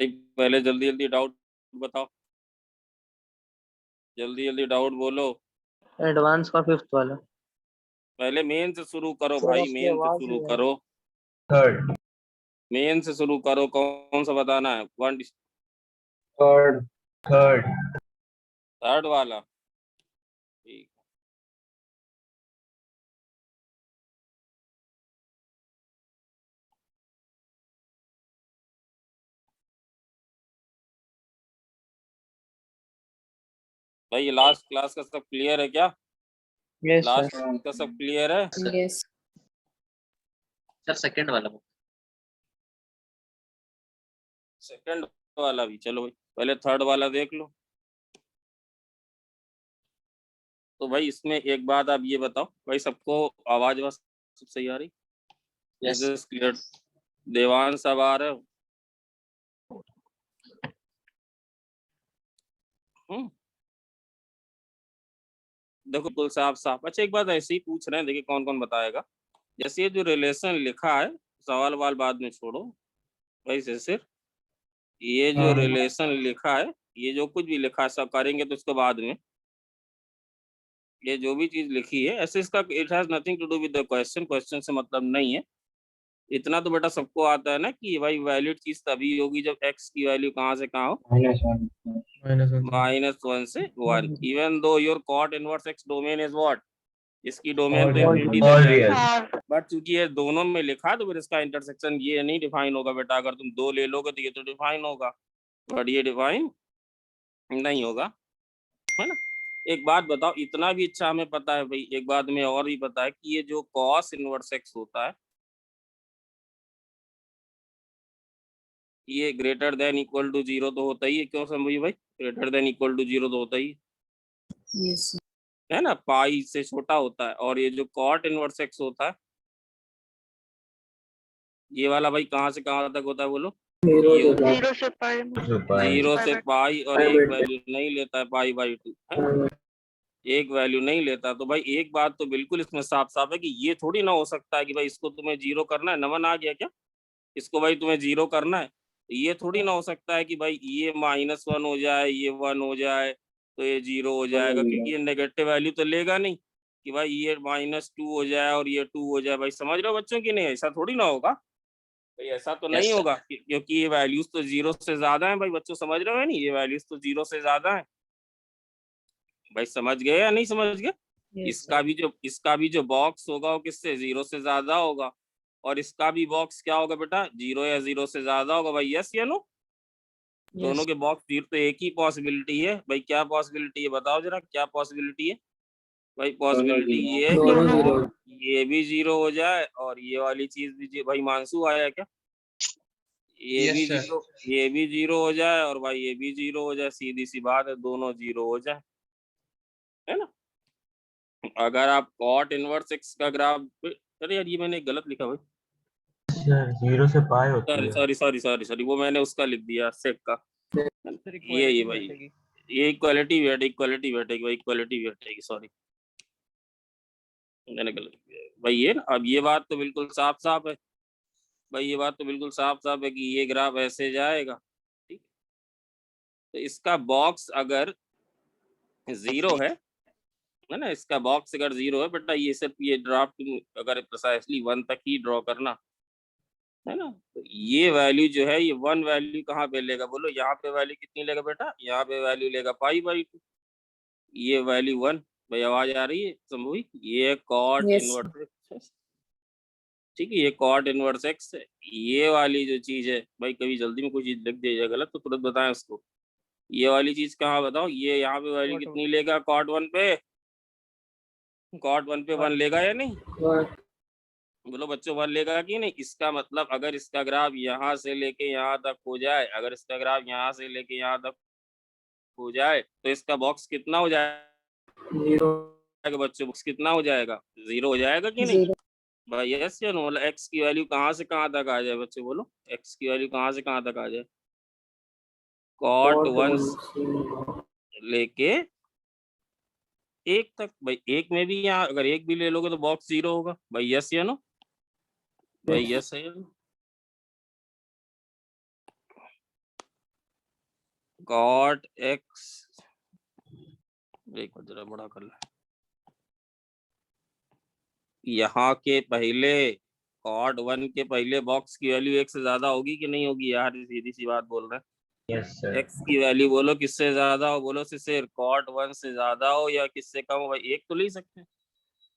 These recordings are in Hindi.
पहले जल्दी जल्दी डाउट बताओ, जल्दी जल्दी डाउट बोलो। एडवांस का 5th वाला। पहले मेन से शुरू करो सर, भाई, आपकी मेन से आवाज शुरू नहीं आ रही। करो, थर्ड मेन से शुरू करो। कौन सा बताना है? थर्ड थर्ड थर्ड वाला, ठीक। भाई ये लास्ट क्लास का सब क्लियर है क्या? Yes last sir. का सब क्लियर है? यस सर सेकंड वाला सेकंड वाला भी चलो भाई, पहले थर्ड वाला देख लो। तो भाई इसमें एक बात आप ये बताओ भाई, सबको आवाज सब सही आ रही? Yes Is clear? देवान सब आ रहे हो? देखो बिल्कुल साफ साफ। अच्छा एक बात ऐसे ही पूछ रहे हैं, देखिए कौन कौन बताएगा। जैसे ये जो रिलेशन लिखा है, सवाल वाल बाद में छोड़ो भाई, से सिर्फ ये जो रिलेशन लिखा है, ये जो कुछ भी लिखा है सब करेंगे तो इसके बाद में ये जो भी चीज लिखी है ऐसे, इसका it has nothing to do with the question, question से मतलब नहीं है। इतना तो बेटा सबको आता है ना कि भाई वैलिड चीज तभी होगी जब एक्स की वैल्यू कहाँ से कहाँ हो, -1 से 1, even though your cot inverse x domain is what, इसकी डोमेन तो इनफिनिटी तक है, बट चूंकि ये दोनों में लिखा तो फिर इसका इंटरसेक्शन ये नहीं डिफाइन होगा बेटा। अगर तुम दो ले लोगे तो ये तो डिफाइन होगा, बट ये डिफाइन नहीं होगा, है ना। एक बात बताओ, इतना भी अच्छा हमें पता है भाई, एक बात में और भी पता है कि ये जो कॉस इनवर्स एक्स होता है, ये ग्रेटर देन इक्वल टू 0 तो होता ही है। क्यों समझिए भाई, ग्रेटर देन इक्वल टू 0 तो होता ही यस है ना, पाई से छोटा होता है। और ये जो कॉट इनवर्स एक्स होता है, ये वाला भाई कहाँ से कहाँ तक होता है बोलो? 0 से पाई 0 से पाई, और एक वैल्यू नहीं लेता है π/2, है, एक वैल्यू नहीं लेता। तो भाई एक बात तो बिल्कुल इसमें साफ साफ है कि ये थोड़ी ना हो सकता है कि भाई इसको तुम्हें 0 करना है। नमन आ गया क्या? इसको भाई तुम्हें 0 करना है, ये थोड़ी ना हो सकता है कि भाई ये -1 हो जाए, ये 1 हो जाए तो ये 0 हो जाएगा, क्योंकि ये नेगेटिव वैल्यू तो लेगा नहीं कि भाई ये -2 हो जाए और ये 2 हो जाए। भाई समझ रहे हो बच्चों की नहीं? ऐसा थोड़ी ना होगा भाई, ऐसा तो नहीं होगा, क्योंकि ये वैल्यूज तो 0 से ज्यादा है भाई। बच्चों समझ रहे हो नहीं, ये वैल्यूज तो 0 से ज्यादा है भाई। समझ गए या नहीं समझ गए? इसका भी जो बॉक्स होगा वो किससे 0 से ज्यादा होगा, और इसका भी बॉक्स क्या होगा बेटा, 0 या 0 से ज्यादा होगा भाई। यस या नो? दोनों के बॉक्स तो एक ही पॉसिबिलिटी है भाई। क्या पॉसिबिलिटी है बताओ जरा, क्या पॉसिबिलिटी है भाई? पॉसिबिलिटी ये है कि ये भी 0 हो जाए और ये वाली चीज भी भाई। मानसू आया क्या? ये भी 0, ये भी 0 हो जाए और भाई ये भी 0 हो जाए, सीधी सी बात है, दोनों 0 हो जाए, है ना। अगर आप कॉट इनवर्स एक्स का ग्राफ, अरे यार ये मैंने गलत लिखा भाई, 0 से पाई होती है। सॉरी वो मैंने उसका लिख दिया सेक का। ये भाई ये इक्वालिटी बैठेगी भाई, इक्वालिटी बैठेगी, सॉरी मैंने गलत किया भाई। ये ना, अब ये बात तो बिल्कुल साफ साफ है भाई, ये बात तो बिल्कुल साफ साफ है कि ये ग्राफ ऐसे जाएगा, ठीक। तो इसका बॉक्स अगर 0 है ना, इसका बॉक्स अगर 0 है बेटा, ये सिर्फ ये ड्राफ्ट अगर प्रिसाइसली 1 तक ही ड्रॉ करना है ना, तो ये वैल्यू जो है ये 1 वैल्यू कहाँ पे लेगा बोलो? यहाँ पे वैल्यू कितनी लेगा बेटा? यहाँ पे वैल्यू लेगा π/2, ये वैल्यू 1। भाई आवाज आ रही है समूह? ये कॉट Yes. इनवर्स एक्स, ठीक है, ये कॉट इनवर्स एक्स, ये वाली जो चीज है भाई, कभी जल्दी में कोई चीज लिख दिया जाए गलत तो तुरंत बताएं उसको। ये वाली चीज कहाँ बताओ, ये यहाँ पे वैल्यू कितनी लेगा कॉट 1 पे? कॉट 1 पे 1 लेगा या नहीं बोलो बच्चों? 1 लेगा कि नहीं? इसका मतलब अगर इसका ग्राफ यहाँ से लेके यहाँ तक हो जाए, अगर इसका ग्राफ यहाँ से लेके यहाँ तक हो जाए तो इसका बॉक्स कितना हो जाएगा बच्चों? बॉक्स कितना हो जाएगा? 0 हो जाएगा कि नहीं भाई? यस या नो? एक्स की वैल्यू कहाँ से कहाँ तक आ जाए बच्चों बोलो? एक्स की वैल्यू कहाँ से कहाँ तक आ जाए? कॉट 1 लेके 1 तक भाई। 1 में भी यहाँ अगर 1 भी ले लोगे तो बॉक्स 0 होगा भाई। यस या नो भाई? यस है या नो? कॉट एक्स, एक मिनट जरा बड़ा कर ले, यहाँ के पहले कॉट 1 के पहले बॉक्स की वैल्यू एक से ज्यादा होगी कि नहीं होगी यार? सीधी सी बात बोल रहे हैं। Yes sir. एक्स की वैल्यू बोलो किससे ज्यादा हो, बोलो से कॉट 1 से ज्यादा हो या किससे कम हो? भाई एक तो ले सकते हैं।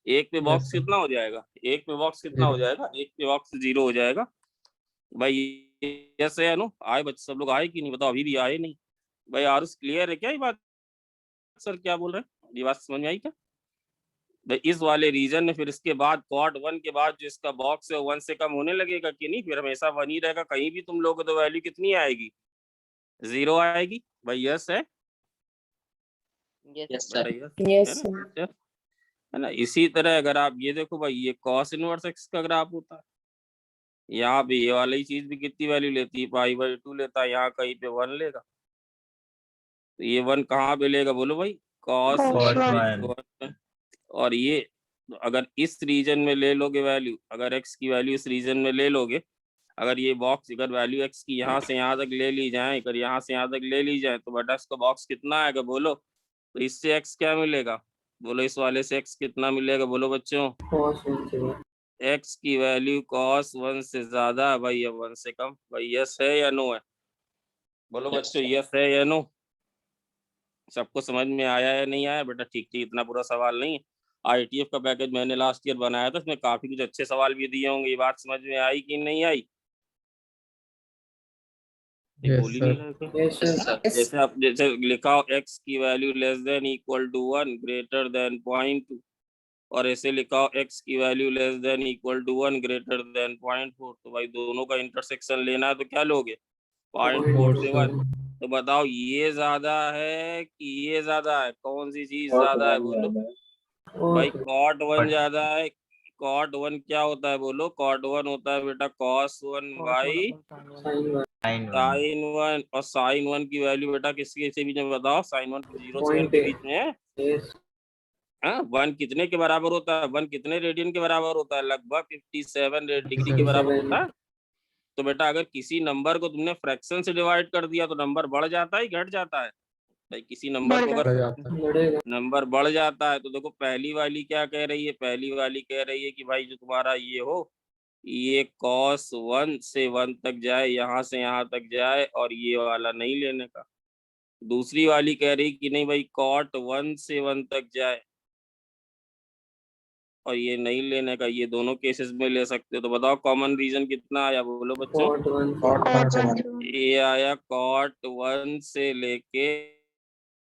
एक पे बॉक्स कितना हो जाएगा? एक पे बॉक्स कितना हो जाएगा? एक पे बॉक्स 0 हो जाएगा। भाई यस है नो? आए बच्चे सब लोग आए कि नहीं बताओ? अभी भी आए नहीं भाई। आरुष क्लियर है क्या ये बात? सर क्या बोल रहे हैं? ये बात समझ में आई क्या? भाई इस वाले रीजन में फिर इसके बाद कॉट 1 के बाद जो इसका बॉक्स है 1 से कम होने लगेगा कि नहीं? फिर हमेशा 1 ही रहेगा। कहीं भी तुम लोग तो वैल्यू कितनी आएगी? 0 आएगी। भाई यस है? Yes sir. Yes, है ना? है ना? इसी तरह अगर आप ये देखो भाई, ये कॉस इनवर्स एक्स का ग्राफ होता है। यहाँ पे ये वाली चीज भी कितनी वैल्यू लेती है? पाई/2 लेता है। यहाँ कहीं पे 1 लेगा, तो ये 1 कहाँ पे लेगा बोलो भाई? Cos Cos 1। और ये अगर इस रीजन में ले लोगे वैल्यू, अगर एक्स की वैल्यू इस रीजन में ले लोगे, अगर ये बॉक्स अगर वैल्यू एक्स की यहाँ से यहाँ तक ले ली जाए, अगर यहाँ से यहाँ तक ले ली जाए, तो बेटा इसका बॉक्स कितना आएगा बोलो? तो इससे एक्स क्या मिलेगा बोलो? इस वाले से एक्स कितना मिलेगा बोलो बच्चों? एक्स की वैल्यू cos 1 से ज्यादा है भाई या 1 से कम? भाई यस है या नो है? बोलो बच्चों यस है या नो? सबको समझ में आया या नहीं आया? बेटा ठीक ठीक, इतना पूरा सवाल नहीं है। ITF का पैकेज मैंने लास्ट ईयर बनाया था, इसमें काफी कुछ अच्छे सवाल भी दिए होंगे। ये बात समझ में आई कि नहीं आई? बोल ही नहीं रहे थे। Yes sir. जैसे आप जैसे लिखा हो एक्स की value less than equal to 1 greater than 0.2, और ऐसे लिखा हो एक्स की value less than equal to 1 greater than 0.4, तो भाई दोनों का इंटरसेक्शन लेना है तो क्या लोगे? 0.4 से 1। तो बताओ ये ज्यादा है कि ये ज्यादा है? कौन सी चीज ज्यादा है बोलो? भाई कॉट 1 ज्यादा है। कॉट 1 क्या होता है बोलो? कॉट 1 होता है बेटा cos 1 बाई साइन 1, और साइन 1 की वैल्यू बेटा किसके से बीच में बताओ? साइन 1 0 से 1 के बीच में है। हाँ, 1 कितने के बराबर होता है? 1 कितने रेडियन के बराबर होता है? लगभग 57 डिग्री के बराबर होता है। तो बेटा अगर किसी नंबर को तुमने फ्रैक्शन से डिवाइड कर दिया तो नंबर बढ़ जाता है घट जाता है? भाई किसी नंबर को अगर नंबर बढ़ जाता है तो देखो पहली वाली क्या कह रही है? पहली वाली कह रही है कि भाई जो तुम्हारा ये हो, ये cos 1 से 1 तक जाए, यहाँ से यहाँ तक जाए, और ये वाला नहीं लेने का। दूसरी वाली कह रही कि नहीं भाई cot 1 से 1 तक जाए और ये नहीं लेने का। ये दोनों केसेस में ले सकते हो। तो बताओ कॉमन रीजन कितना आया बोलो बच्चों? ये आया cot 1 से लेके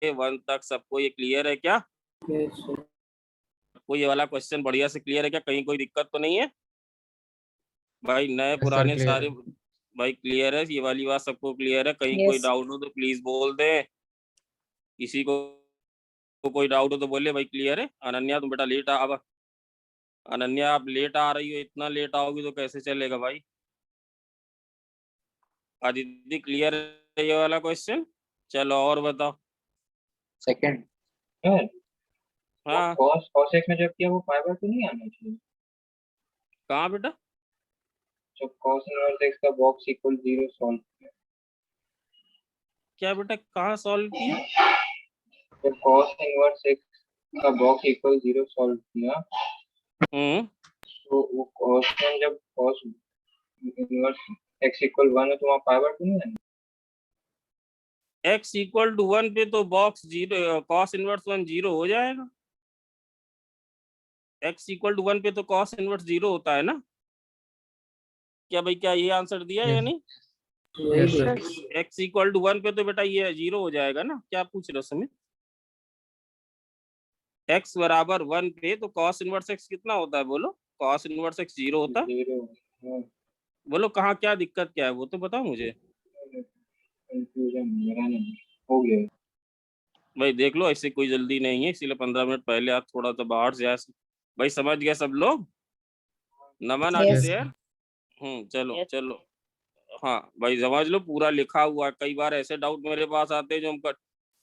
1 तक। सबको ये क्लियर है क्या? कोई ये वाला क्वेश्चन बढ़िया से क्लियर है क्या? कहीं कोई दिक्कत तो नहीं है? भाई नए पुराने सारे भाई क्लियर है? ये वाली बात सबको क्लियर है? कहीं कोई Yes. डाउट हो तो प्लीज बोल दे। किसी को कोई डाउट हो तो बोले भाई क्लियर है। अनन्या तुम बेटा लेट अब अनन्या आप लेट आ रही हो, इतना लेट आओगी तो कैसे चलेगा भाई? आदित्य क्लियर है ये वाला क्वेश्चन? चलो और बताओ। सेकंड। हाँ cos x में जब किया वो पाई बाय 2 नहीं आना चाहिए? कहाँ बेटा? जब cos इनवर्स x का बॉक्स इक्वल 0 सॉल्व किया, क्या बेटा कहाँ सॉल्व किया? जब cos इनवर्स x का बॉक्स इक्वल 0 सॉल्व किया तो वो cos में जब cos इनवर्स x इक्वल 1 है तो वहाँ पाई बाय 2 नहीं आना? x इक्वल टू 1 पे तो बॉक्स 0 cos इनवर्स 1 0 हो जाएगा। x इक्वल टू 1 पे तो cos इनवर्स 0 होता है ना? क्या भाई क्या ये आंसर दिया या नहीं? x इक्वल टू 1 पे तो बेटा ये 0 हो जाएगा ना? क्या पूछ रहे हो सुमित? x बराबर 1 पे तो cos इनवर्स x कितना होता है बोलो? cos इनवर्स x 0 होता है। 0 बोलो कहाँ क्या दिक्कत क्या है वो तो बताओ मुझे। कंफ्यूजन मेरा नहीं हो गया। भाई देख लो ऐसे कोई जल्दी नहीं है, इसीलिए 15 मिनट पहले आप थोड़ा सा बाहर से आए। भाई समझ गया सब लोग? नमन आदित्य। चलो चलो। हाँ भाई समझ लो पूरा लिखा हुआ है। कई बार ऐसे डाउट मेरे पास आते हैं जो हम कर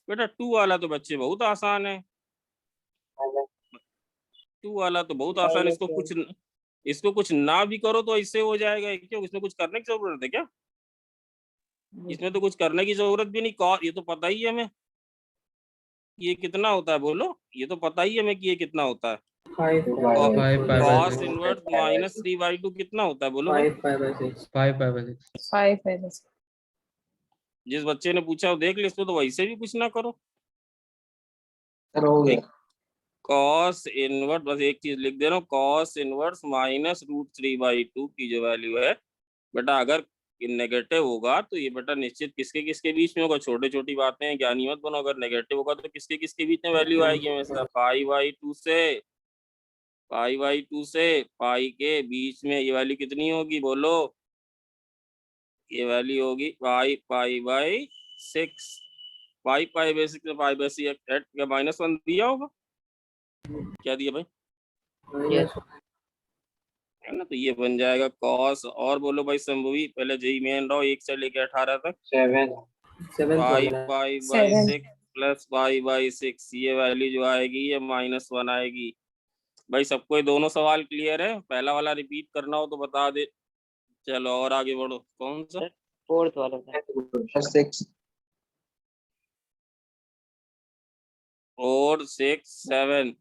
बेटा 2 वाला तो बच्चे बहुत आसान है। 2 वाला तो बहुत आसान है। इसको कुछ ना भी करो तो ऐसे हो जाएगा। क्यों इसमें कुछ करने की जरूरत है क्या? इसमें तो कुछ करने की जरूरत भी नहीं। कॉस ये तो पता ही है हमें ये कितना होता है, बोलो ये तो पता ही है हमें कि ये कितना होता है। Five कॉस इनवर्स माइनस 3/2 कितना होता है, बोलो भाई। 5/6. 5/6. जिस बच्चे ने पूछा वो देख ले, इसमें तो वैसे भी कुछ ना करो। सर हो गया. कॉस इनवर्स, बस एक चीज लिख दे रहा हूँ, कॉस इनवर्स माइनस √3/2 की जो वैल्यू है बेटा, अगर नेगेटिव होगा तो ये बेटा निश्चित किसके किसके बीच में होगा। छोटे छोटी बातें हैं, ज्ञानी मत बनो। अगर नेगेटिव होगा तो किसके किसके बीच में वैल्यू आएगी हमेशा, पाई/2 से पाई के बीच में ये वैल्यू कितनी होगी, बोलो। ये वैल्यू होगी पाई/6। पाई/6 में पाई/6 क्या -1 दिया होगा, क्या दिया भाई, Yes. है ना। तो ये बन जाएगा कॉस, और बोलो भाई शंभुवी, पहले जेई मेन रहो 1 से लेकर 18 तक। 7 पाई/6 प्लस पाई/6 ये वैल्यू जो आएगी ये -1 आएगी। भाई सबको ये दोनों सवाल क्लियर है? पहला वाला रिपीट करना हो तो बता दे। चलो और आगे बढ़ो। कौन सा? फोर्थ वाला था। 6. 4 6 7।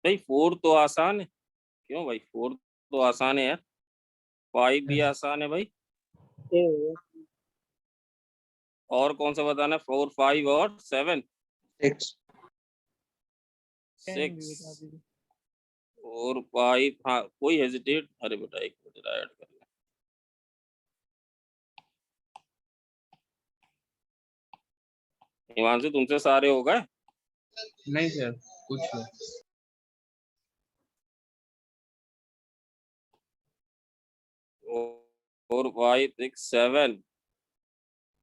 भाई 4 तो आसान है, क्यों भाई 4 तो आसान है यार। 5 भी आसान है भाई। और कौन सा बताना है? 4 5 और 7 6. 6 और 5। हाँ कोई हेजिटेट, अरे बेटा एक मिनट ऐड कर ले। हिमांशु तुमसे सारे हो गए? नहीं सर कुछ है। 4 5 6 7।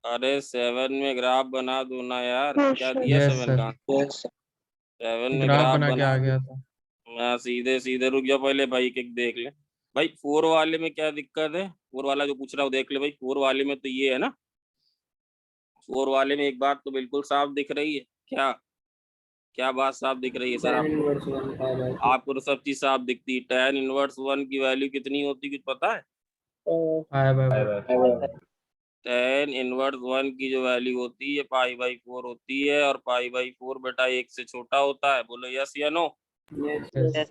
अरे 7 में ग्राफ बना दो ना यार। क्या दिया Yes, 7 sir. का? Yes. 7 में ग्राफ ग्राफ बना के बना आ दो। गया था। मैं सीधे सीधे रुक जा, पहले भाई के देख ले। भाई 4 वाले में क्या दिक्कत है? 4 वाला जो पूछ रहा हूँ देख ले भाई। 4 वाले में तो ये है ना, 4 वाले में एक बात तो बिल्कुल साफ दिख रही है। क्या क्या बात साफ दिख रही है सर? Tan inverse 1 5/6. आपको तो सब चीज साफ दिखती है। tan इनवर्स 1 की वैल्यू कितनी होती है, कुछ पता है? 5/4. tan इनवर्स 1 की जो वैल्यू होती है पाई/4 होती है, और पाई/4 बेटा 1 से छोटा होता है। बोलो यस या नो, Yes. Yes.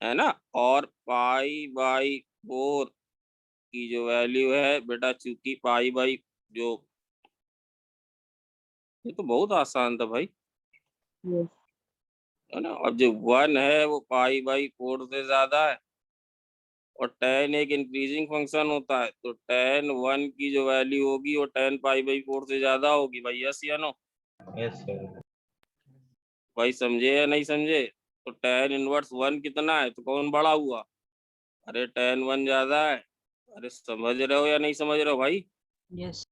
है ना। और पाई/4 की जो वैल्यू है बेटा, चूंकि जो, ये तो बहुत आसान था भाई, है ना। और जो 1 है वो पाई/4 से ज्यादा है, और tan एक इंक्रीजिंग फंक्शन होता है, तो tan 1 की जो वैल्यू होगी वो tan पाई/4 से ज्यादा होगी। भाई यस या नो? Yes sir. भाई समझे या नहीं समझे? तो tan इनवर्स 1 कितना है तो कौन बड़ा हुआ? अरे tan 1 ज्यादा है। अरे समझ रहे हो या नहीं समझ रहे हो भाई? Yes.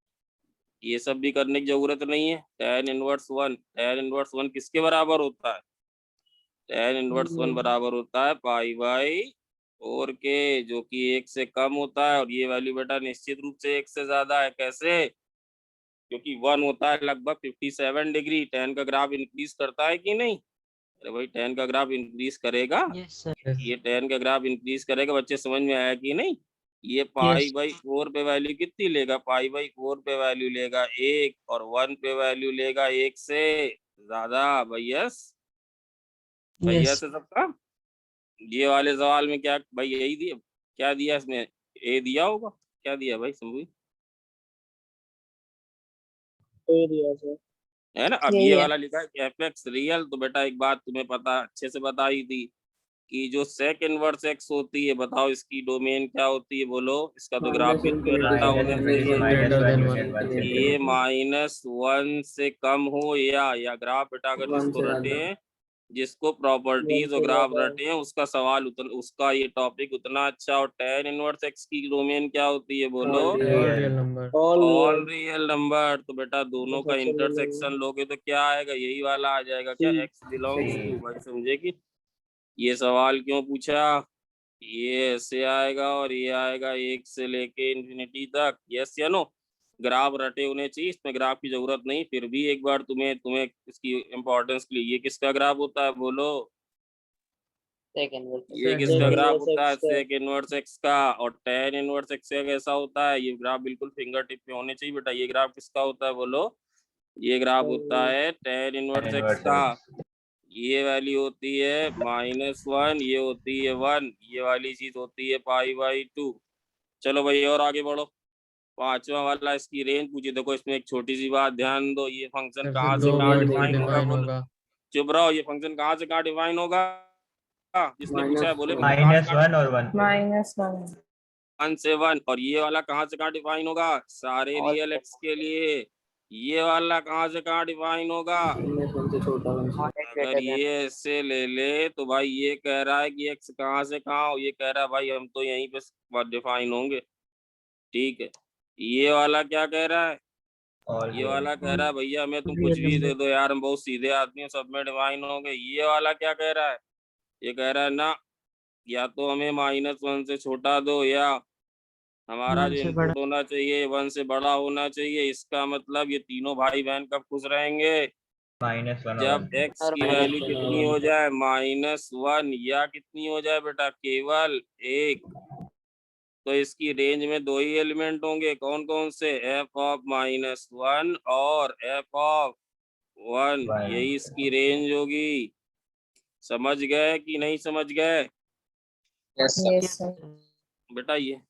ये सब भी करने की जरूरत नहीं है। tan इनवर्स 1 किसके बराबर होता है? tan इनवर्स 1 बराबर होता है पाई/4 के, जो कि 1 से कम होता है। और ये वैल्यू बेटा निश्चित रूप से 1 से ज्यादा है। कैसे? क्योंकि 1 होता है लगभग 57 डिग्री। tan का ग्राफ इंक्रीज करता है कि नहीं? अरे भाई tan का ग्राफ इंक्रीज करेगा। Yes, sir. ये tan का ग्राफ इंक्रीज करेगा। बच्चे समझ में आया कि नहीं? ये Yes. पाई/4 पे वैल्यू कितनी लेगा? पाई/4 पे वैल्यू लेगा 1, और 1 पे वैल्यू लेगा 1 से ज्यादा। भैया भैया Yes. से सबका ये वाले सवाल में क्या भाई यही दिया? क्या दिया इसमें? ए दिया होगा। क्या दिया भाई शंभू? है ना। अब यही ये है। वाला लिखा है कि fx रियल, तो बेटा एक बात तुम्हें पता अच्छे से बताई थी कि जो sec इनवर्स x होती है, बताओ इसकी डोमेन क्या होती है, बोलो। इसका तो ग्राफ भी तुम्हें रट्टा होना चाहिए। Greater than 1. ये -1 से कम हो, या ग्राफ बेटा अगर 1 जिसको से रटे ज्यादा. हैं, जिसको प्रॉपर्टीज और ग्राफ रटे हैं, उसका सवाल उसका ये टॉपिक उतना अच्छा। और tan इनवर्स x की डोमेन क्या होती है, बोलो। All All real. real number. All real number. तो बेटा दोनों का इंटरसेक्शन लोगे तो क्या आएगा? यही वाला आ जाएगा। क्या? x belongs to. भाई समझे कि ये सवाल क्यों पूछा? ये ऐसे आएगा और ये आएगा 1 से लेके इंफिनिटी तक। यस या नो? ग्राफ रटे होने चाहिए, इसमें ग्राफ की जरूरत नहीं, फिर भी एक बार तुम्हें इसकी इम्पोर्टेंस के लिए, ये किसका ग्राफ होता है बोलो? सेकंड ये किसका ग्राफ होता है? सेक इनवर्स एक्स का। और टेन इनवर्स एक्स का कैसा होता है? ये ग्राफ बिल्कुल फिंगर टिप पे होने चाहिए बेटा। ये ग्राफ किसका होता है बोलो? ये ग्राफ होता है टेन इनवर्स एक्स का। ये वैल्यू होती है -1, ये होती है 1, ये वाली चीज होती है π/2। चलो भाई और आगे बढ़ो। पांचवा वाला इसकी रेंज पूछी। देखो इसमें एक छोटी सी बात ध्यान दो, ये फंक्शन कहाँ से कहाँ डिफाइन होगा बोलो? चुप रहो, ये फंक्शन कहाँ से कहाँ डिफाइन होगा? जिसने पूछा है बोले -1 और 1 -1 1 से 1। और ये वाला कहाँ से कहाँ डिफाइन होगा? सारे All रियल एक्स के लिए। ये वाला कहाँ से कहाँ डिफाइन होगा? -1 से छोटा 1 से not x अगर greater than ये ऐसे ले ले तो भाई ये कह रहा है कि एक्स कहाँ से कहाँ हो, ये कह रहा है भाई हम तो यहीं पे डिफाइन होंगे। ठीक है, ये वाला क्या कह रहा है? और ये वाला कह रहा है भैया हमें तुम कुछ भी दे दो यार, हम बहुत सीधे आदमी हैं, सब में डिफाइन होंगे। ये वाला क्या कह रहा है? ये कह रहा है ना, या तो हमें -1 से छोटा दो, या हमारा जो इनपुट होना चाहिए 1 से बड़ा होना चाहिए। इसका मतलब ये तीनों भाई बहन कब खुश रहेंगे? -1 और जब 1 x की वैल्यू कितनी हो जाए? -1, या कितनी हो जाए बेटा? केवल 1। तो इसकी रेंज में दो ही एलिमेंट होंगे, कौन कौन से? f ऑफ -1 और f ऑफ 1। यही इसकी रेंज होगी। समझ गए कि नहीं समझ गए Yes, sir. Yes, sir. बेटा? ये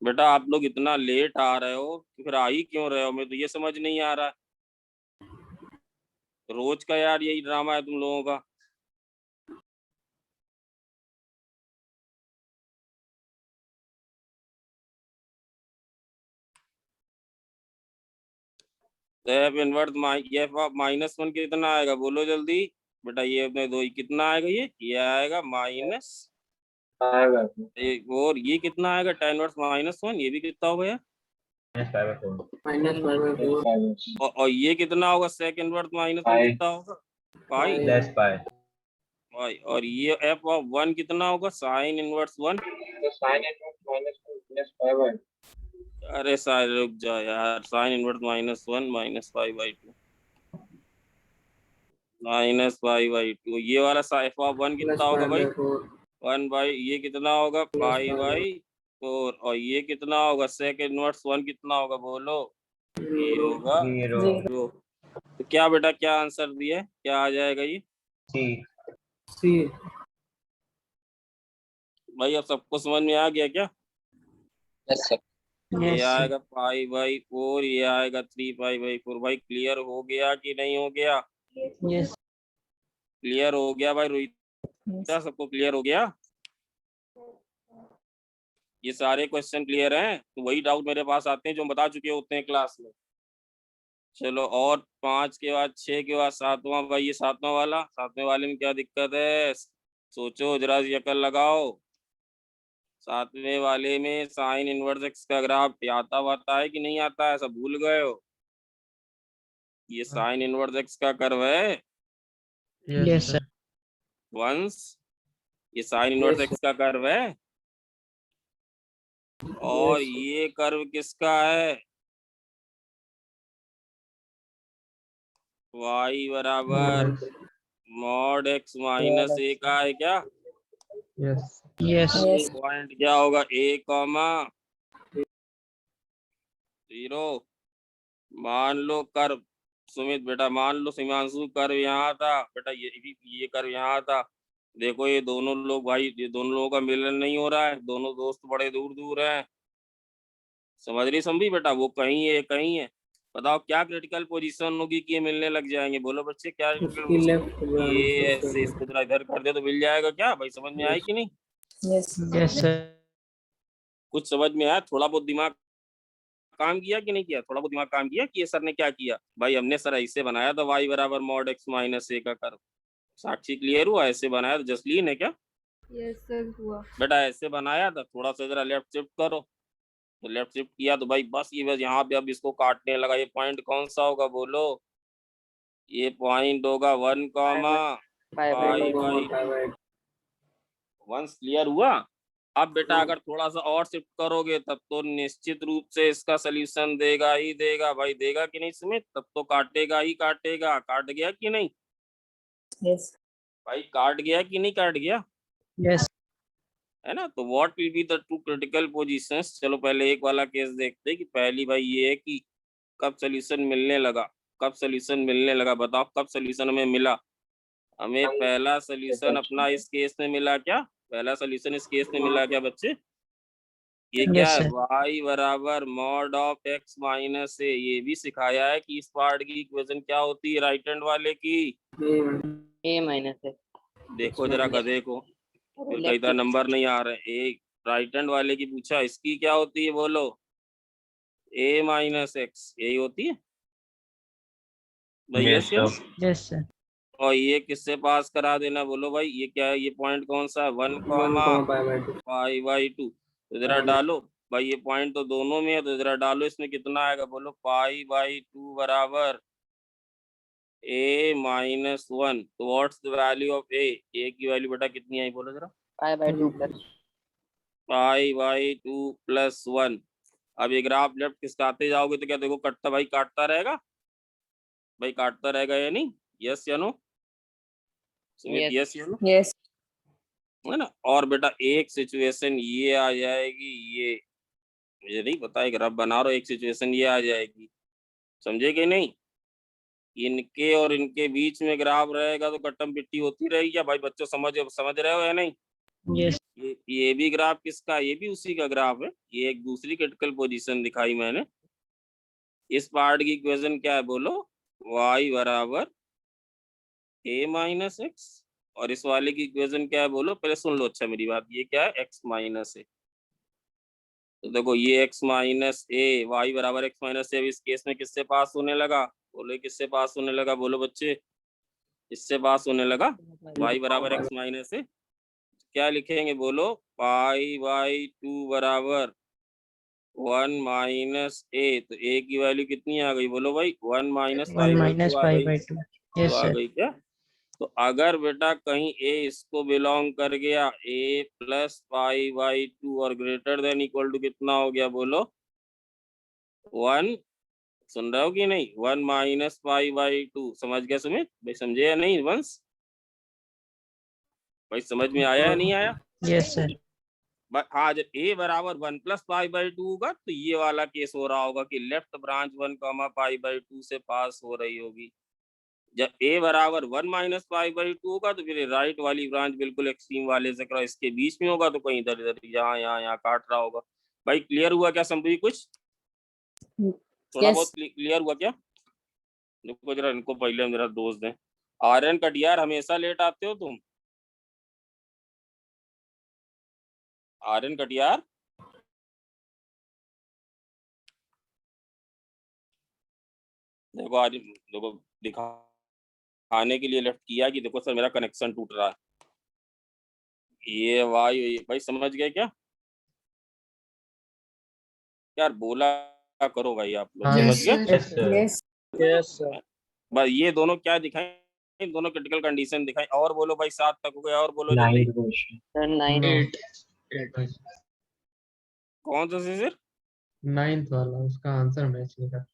बेटा आप लोग इतना लेट आ रहे हो तो फिर आ ही क्यों रहे हो? मैं तो ये समझ नहीं आ रहा। रोज का यार यही ड्रामा है तुम लोगों का। तो एफ इनवर्स एफ ऑफ -1 कितना आएगा बोलो जल्दी बेटा? ये अपने दो ही कितना आएगा? ये आएगा माइनस आएगा और ये कितना आएगा? tan inverse -1। ये भी कितना होगा यार? -5/4 और ये कितना होगा? sec इनवर्स -1 कितना होगा? पाई। लेस पाई। पाई। और ये एफ ऑफ 1 कितना होगा? sin inverse 1। तो sin इनवर्स -1 अरे सारे रुक जाओ यार। sin inverse -1 -5/2 -5/2। ये वाला एफ ऑफ 1 कितना होगा भाई? 1 बाई ये कितना होगा? 5/4। और ये कितना होगा? sec इनवर्स 1 कितना होगा बोलो? ये होगा 0। तो क्या बेटा क्या आंसर दिया? क्या आ जाएगा ये? C. भाई अब सबको समझ में आ गया क्या? Yes, sir. ये आएगा 5/4, ये आएगा 3π/4। भाई क्लियर हो गया कि नहीं हो गया? yes क्लियर हो गया भाई रोहित? क्या सबको क्लियर हो गया? ये सारे क्वेश्चन क्लियर हैं? तो वही डाउट मेरे पास आते हैं जो हम बता चुके होते हैं क्लास में। चलो और 5 के बाद 6 के बाद 7वां। भाई ये 7वां वाला, 7वें वाले में क्या दिक्कत है? सोचो जरा सी अकल लगाओ। 7वें वाले में साइन इनवर्स एक्स का ग्राफ आता वाता है कि नहीं आता है? सब भूल गए हो? ये साइन इनवर्स एक्स का कर्व है yes sir वंस। ये साइन इनवर्स एक्स का कर्व है। और ये कर्व किसका है? y बराबर मॉड x माइनस a का है क्या? yes पॉइंट क्या होगा? a, 0। मान लो कर्व सुमित बेटा, मान लो सीमांशु कर्व यहाँ था बेटा, ये कर्व यहाँ था। देखो ये दोनों लोग भाई, ये दोनों लोगों का मिलन नहीं हो रहा है, दोनों दोस्त बड़े दूर दूर हैं। समझ रही समझी बेटा? वो कहीं है कहीं है। बताओ क्या क्रिटिकल पोजीशन होगी कि ये मिलने लग जाएंगे? बोलो बच्चे क्या? ये ऐसे इसको जरा इधर कर दे तो मिल जाएगा क्या? भाई समझ में आई कि नहीं? yes sir कुछ समझ में आया? थोड़ा बहुत दिमाग काम किया कि नहीं किया? थोड़ा बहुत दिमाग काम किया कि ये सर ने क्या किया? भाई हमने सर ऐसे बनाया था y बराबर मॉड x माइनस a का कर्व। साक्षी क्लियर हुआ? ऐसे बनाया था। जसलीन है क्या? Yes, sir, हुआ। बेटा ऐसे बनाया था। थोड़ा सा जरा लेफ्ट शिफ्ट करो। तो लेफ्ट शिफ्ट किया तो भाई बस ये बस यहाँ पे अब इसको काटने लगा। ये पॉइंट कौन सा होगा बोलो? ये पॉइंट होगा 1, पाई बाई वंस क्लियर हुआ। अब बेटा अगर थोड़ा सा और शिफ्ट करोगे तब तो निश्चित रूप से इसका सोल्यूशन देगा ही देगा भाई, देगा कि नहीं सुमित? तब तो काटेगा ही काटेगा। काट गया कि नहीं Yes. भाई? काट गया कि नहीं काट गया? Yes. है ना। तो what will be the two critical positions? चलो पहले एक वाला केस देखते हैं कि पहली भाई ये है कि कब सोल्यूशन मिलने लगा। कब सोल्यूशन मिलने लगा बताओ, कब सोल्यूशन हमें मिला? हमें पहला सोल्यूशन अपना इस केस में मिला क्या? पहला सोल्यूशन इस केस में मिला क्या बच्चे? ये क्या Yes, है? sir. y बराबर मॉड ऑफ x माइनस ए। ये भी सिखाया है कि इस पार्ट की इक्वेशन क्या होती है राइट हैंड वाले की? A minus A. देखो जरा गधे को, फिर कई तरह नंबर नहीं आ रहे। एक राइट हैंड वाले की पूछा, इसकी क्या होती है बोलो? a माइनस एक्स, यही होती है भाई? Yes, यस या नो? sir. Yes, sir. और ये किससे पास करा देना बोलो भाई? ये क्या है? ये पॉइंट कौन सा है? 1,π/2। तो जरा डालो भाई, ये पॉइंट तो दोनों में है, तो जरा डालो इसमें कितना आएगा बोलो? π/2 बराबर a माइनस 1। तो what's the value of a? a की वैल्यू बेटा कितनी आई बोलो जरा? π/2 plus π/2 प्लस 1। अब ये ग्राफ लेफ्ट खिसकाते जाओगे तो क्या देखो कटता भाई, काटता रहेगा भाई, काटता रहेगा या नहीं? यस या नो सुमित? Yes. यस या नो? Yes. है ना। और बेटा एक सिचुएशन ये आ जाएगी, ये मुझे नहीं पता, एक ग्राफ बना रहा हूं, एक सिचुएशन ये आ जाएगी, समझे कि नहीं? इनके और इनके बीच में ग्राफ रहेगा तो कट्टम पिट्टी होती रहेगी क्या भाई? बच्चों समझ रहे हो या नहीं? Yes. ये भी ग्राफ किसका? ये भी उसी का ग्राफ है। ये एक दूसरी क्रिटिकल पोजीशन दिखाई मैंने। इस पार्ट की इक्वेशन क्या है बोलो? y बराबर a माइनस एक्स। और इस वाले की इक्वेशन क्या है बोलो? पहले सुन लो अच्छा मेरी बात। ये क्या है? x माइनस ए। तो देखो ये x माइनस ए, वाई बराबर x माइनस ए। इस केस में किससे पास होने लगा बोलो? किससे पास होने लगा बोलो बच्चे? इससे पास होने लगा। y बराबर x माइनस ए। क्या लिखेंगे बोलो? π/2 बराबर 1 माइनस ए। तो ए की वैल्यू कितनी आ गई बोलो भाई? 1 माइनस 1 minus π/2 आ गई। π/2. तो Yes, आ sir. गई क्या? तो अगर बेटा कहीं a इसको बिलोंग कर गया, a प्लस π/2 और ग्रेटर देन इक्वल टू कितना हो गया बोलो? 1। सुन रहे हो कि नहीं? 1 माइनस π/2। समझ गया सुमित भाई? समझे या नहीं वंश भाई? समझ में आया या नहीं आया? Yes, sir. हाँ, जब a बराबर 1 प्लस π/2 होगा तो ये वाला केस हो रहा होगा कि लेफ्ट ब्रांच 1 π/2 से पास हो रही होगी। जब a बराबर 1 माइनस π/2 होगा तो फिर राइट वाली ब्रांच बिल्कुल एक्सट्रीम वाले से क्रॉस इसके बीच में होगा, तो कहीं इधर इधर यहाँ काट रहा होगा। भाई क्लियर हुआ क्या समझी? कुछ थोड़ा बहुत क्लियर हुआ क्या? देखो जरा इनको पहले मेरा दोस्त दें। आर्यन कटियार, हमेशा लेट आते हो तुम? आर्यन कटियार, देखो आर्यन, देखो दिखाने के लिए लेफ्ट किया कि देखो सर मेरा कनेक्शन टूट रहा है। ये भाई समझ गए क्या? यार बोला करो भाई आप लोग, हाँ, समझ गए? Yes, sir. Yes. Yes, sir. बस ये दोनों क्या दिखाएं? दोनों क्रिटिकल कंडीशन दिखाएं। और बोलो भाई, 7 तक हो गया। और बोलो जल्दी। Ninth question. Sir, 9. No. कौन सा सर? 9th वाला, उसका आंसर मैच लिखा.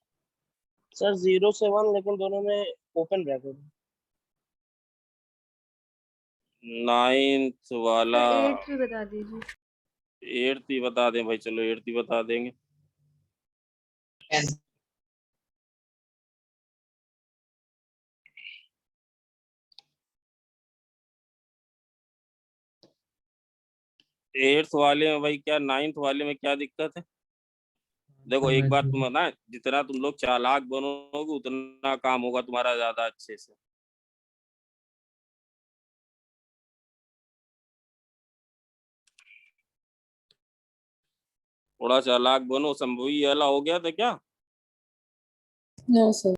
सर 0 से 1 लेकिन दोनों में ओपन ब्रैकेट. 9th वाला। 8 भी बता दीजिए। 8th ही बता दें भाई, चलो 8th ही बता देंगे। एट्थ वाले में भाई क्या, 9th वाले में क्या दिक्कत है? देखो एक बात तुम ना, जितना तुम लोग चालाक बनोगे उतना काम होगा तुम्हारा ज्यादा अच्छे से। थोड़ा चालाक बनो। संभवी वाला हो गया था क्या? No, sir.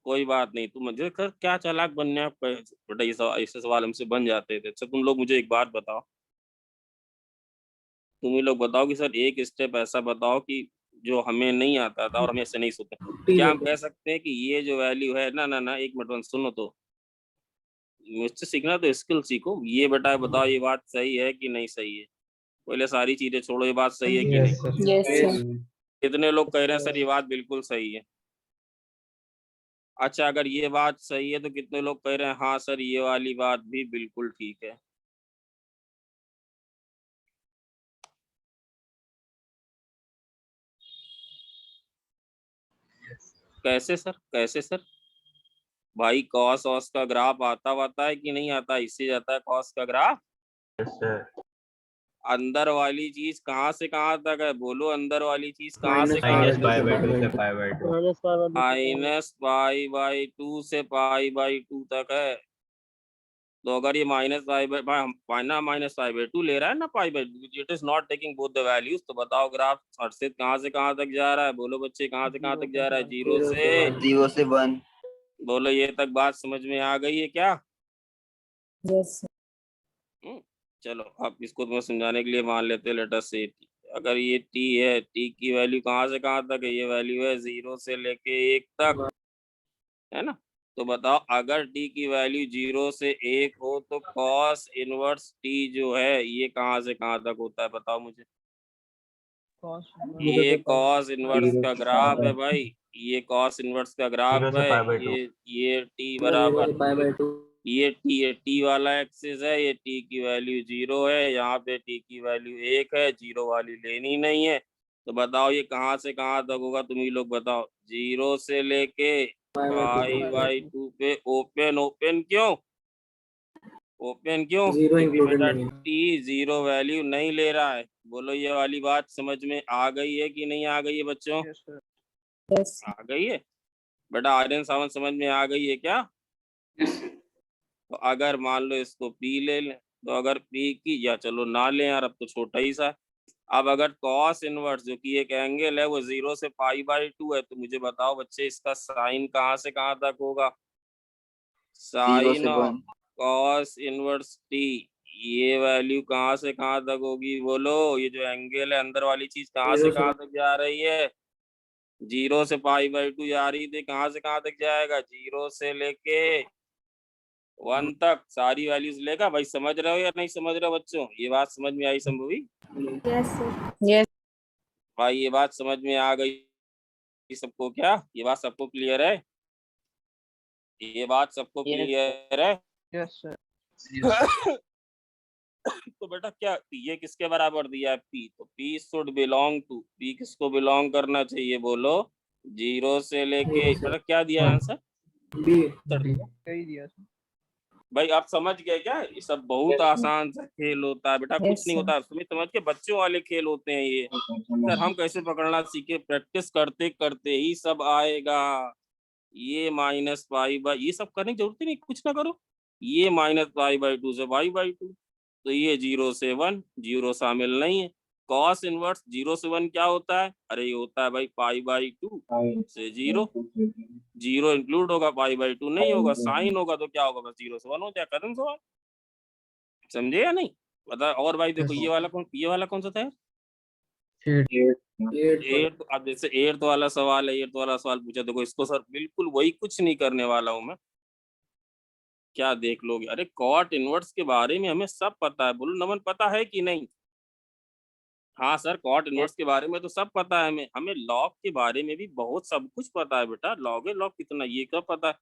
कोई बात नहीं, तुम मुझे कर क्या चालाक बनने आप बेटा, ये ऐसे सवाल हमसे बन जाते थे। अच्छा तुम लोग मुझे एक बात बताओ, तुम ही लोग बताओ कि सर एक स्टेप ऐसा बताओ कि जो हमें नहीं आता था और हमें ऐसे नहीं सोते। क्या हम कह सकते हैं कि ये जो वैल्यू है ना, एक मिनट सुनो तो, मुझसे सीखना तो स्किल सीखो। ये बेटा बताओ ये बात सही है कि नहीं सही है? पहले सारी चीजें छोड़ो, ये बात सही है कि यस नहीं? सर। Yes, sir. कितने लोग कह रहे हैं सर ये बात बिल्कुल सही है? अच्छा, अगर ये बात सही है तो कितने लोग कह रहे हैं हाँ सर ये वाली बात भी बिल्कुल ठीक है? कैसे सर, कैसे सर? भाई कॉस ऑस का ग्राफ आता है कि नहीं आता? इससे जाता है कॉस का ग्राफ। Yes sir. अंदर वाली चीज कहाँ से कहाँ तक है? बोलो, अंदर वाली चीज कहाँ से कहाँ माइनस तक? पाई बाई 2 से pi by 2। Minus pi by two. Minus pi by 2 से पाई बाई 2 तक है। तो अगर ये माइनस पाई बाई 2 ले रहा है ना, pi by, it is not taking both the values. तो बताओ ग्राफ हर्षित कहाँ से कहाँ तक जा रहा है? बोलो बच्चे, कहाँ से कहाँ तक जा रहा है? 0 से 1। बोलो, ये तक बात समझ में आ गई है क्या? Yes, sir. चलो अब इसको तुम्हें समझाने के लिए मान लेते हैं, लेट अस से अगर ये t है, t की वैल्यू कहाँ से कहाँ तक है? ये वैल्यू है 0 से लेके 1 तक, है ना? तो बताओ अगर t की वैल्यू 0 से 1 हो तो cos इनवर्स t जो है ये कहाँ से कहाँ तक होता है? बताओ मुझे। ये cos इनवर्स का ग्राफ है भाई, ये cos इनवर्स का 0 ग्राफ से है। Pi by 2। ये t बराबर ये t वाला एक्सिस है, ये t की वैल्यू 0 है, यहाँ पे t की वैल्यू 1 है, 0 वाली लेनी नहीं है। तो बताओ ये कहाँ से कहाँ तक होगा? तुम ही लोग बताओ। 0 से लेके पाई बाई 2 पे ओपन, ओपन क्यों? ओपन क्यों? क्योंकि बेटा t 0 वैल्यू नहीं ले रहा है। बोलो ये वाली बात समझ में आ गई है कि नहीं आ गई है बच्चों? Yes, sir. आ गई है बेटा? आर्यन सावन समझ में आ गई है क्या? तो अगर मान लो इसको p ले लें, तो अगर p की, या चलो ना लें यार, अब तो छोटा ही सा है। अब अगर cos इनवर्स जो कि एक एंगल है वो 0 से पाई बाई 2 है, तो मुझे बताओ बच्चे इसका साइन कहाँ से कहाँ तक होगा? Sine of cos inverse t, ये वैल्यू कहाँ से कहाँ तक होगी? बोलो, ये जो एंगल है अंदर वाली चीज कहाँ से कहाँ तक जा रही है? 0 से पाई बाई 2 जा रही थी, कहाँ से कहाँ तक जाएगा? 0 से लेके 1 तक सारी वैल्यूज लेगा। भाई समझ रहे हो या नहीं समझ रहे हो बच्चों? ये बात समझ में आई संभवी? Yes, sir. Yes. भाई ये बात समझ में आ गई सबको क्या? ये बात सबको क्लियर है? ये बात सबको क्लियर है? Yes sir. तो बेटा क्या ये किसके बराबर दिया है? p। तो p should belong to, p किसको बिलोंग करना चाहिए? बोलो 0 से लेके, बेटा क्या दिया है आंसर? सही दिया सर। भाई आप समझ गए क्या? ये सब बहुत आसान सा खेल होता है बेटा, कुछ Yes, नहीं sir. होता। तुम्हें समझ के बच्चों वाले खेल होते हैं ये। सर हम कैसे पकड़ना सीखे? प्रैक्टिस करते करते ही सब आएगा। ये माइनस पाई बाई, ये सब करने की जरूरत ही नहीं, कुछ ना करो। ये माइनस पाई बाई 2 से पाई बाई 2, तो ये 0 से 1, 0 शामिल नहीं है। कॉस इनवर्स 0 से 1 क्या होता है? अरे ये होता है भाई पाई बाई 2 से 0। 0 इंक्लूड होगा, पाई बाई 2 नहीं होगा। साइन होगा तो क्या होगा? बस 0 से 1 हो जाए, खत्म सवाल। समझे या नहीं? बता। और भाई देखो ये वाला कौन सा था? 8। अब जैसे 8 वाला सवाल है, 8 वाला सवाल पूछा, देखो इसको सर बिल्कुल वही कुछ नहीं करने वाला हूं मैं। क्या देख लोगे? अरे कॉट इनवर्स के बारे में हमें सब पता है। बोलो नमन, पता है कि नहीं? हाँ सर, कॉट इनवर्स के बारे में तो सब पता है हमें। हमें लॉग के बारे में भी बहुत सब कुछ पता है बेटा। लॉग है लॉग कितना, ये क्या पता है?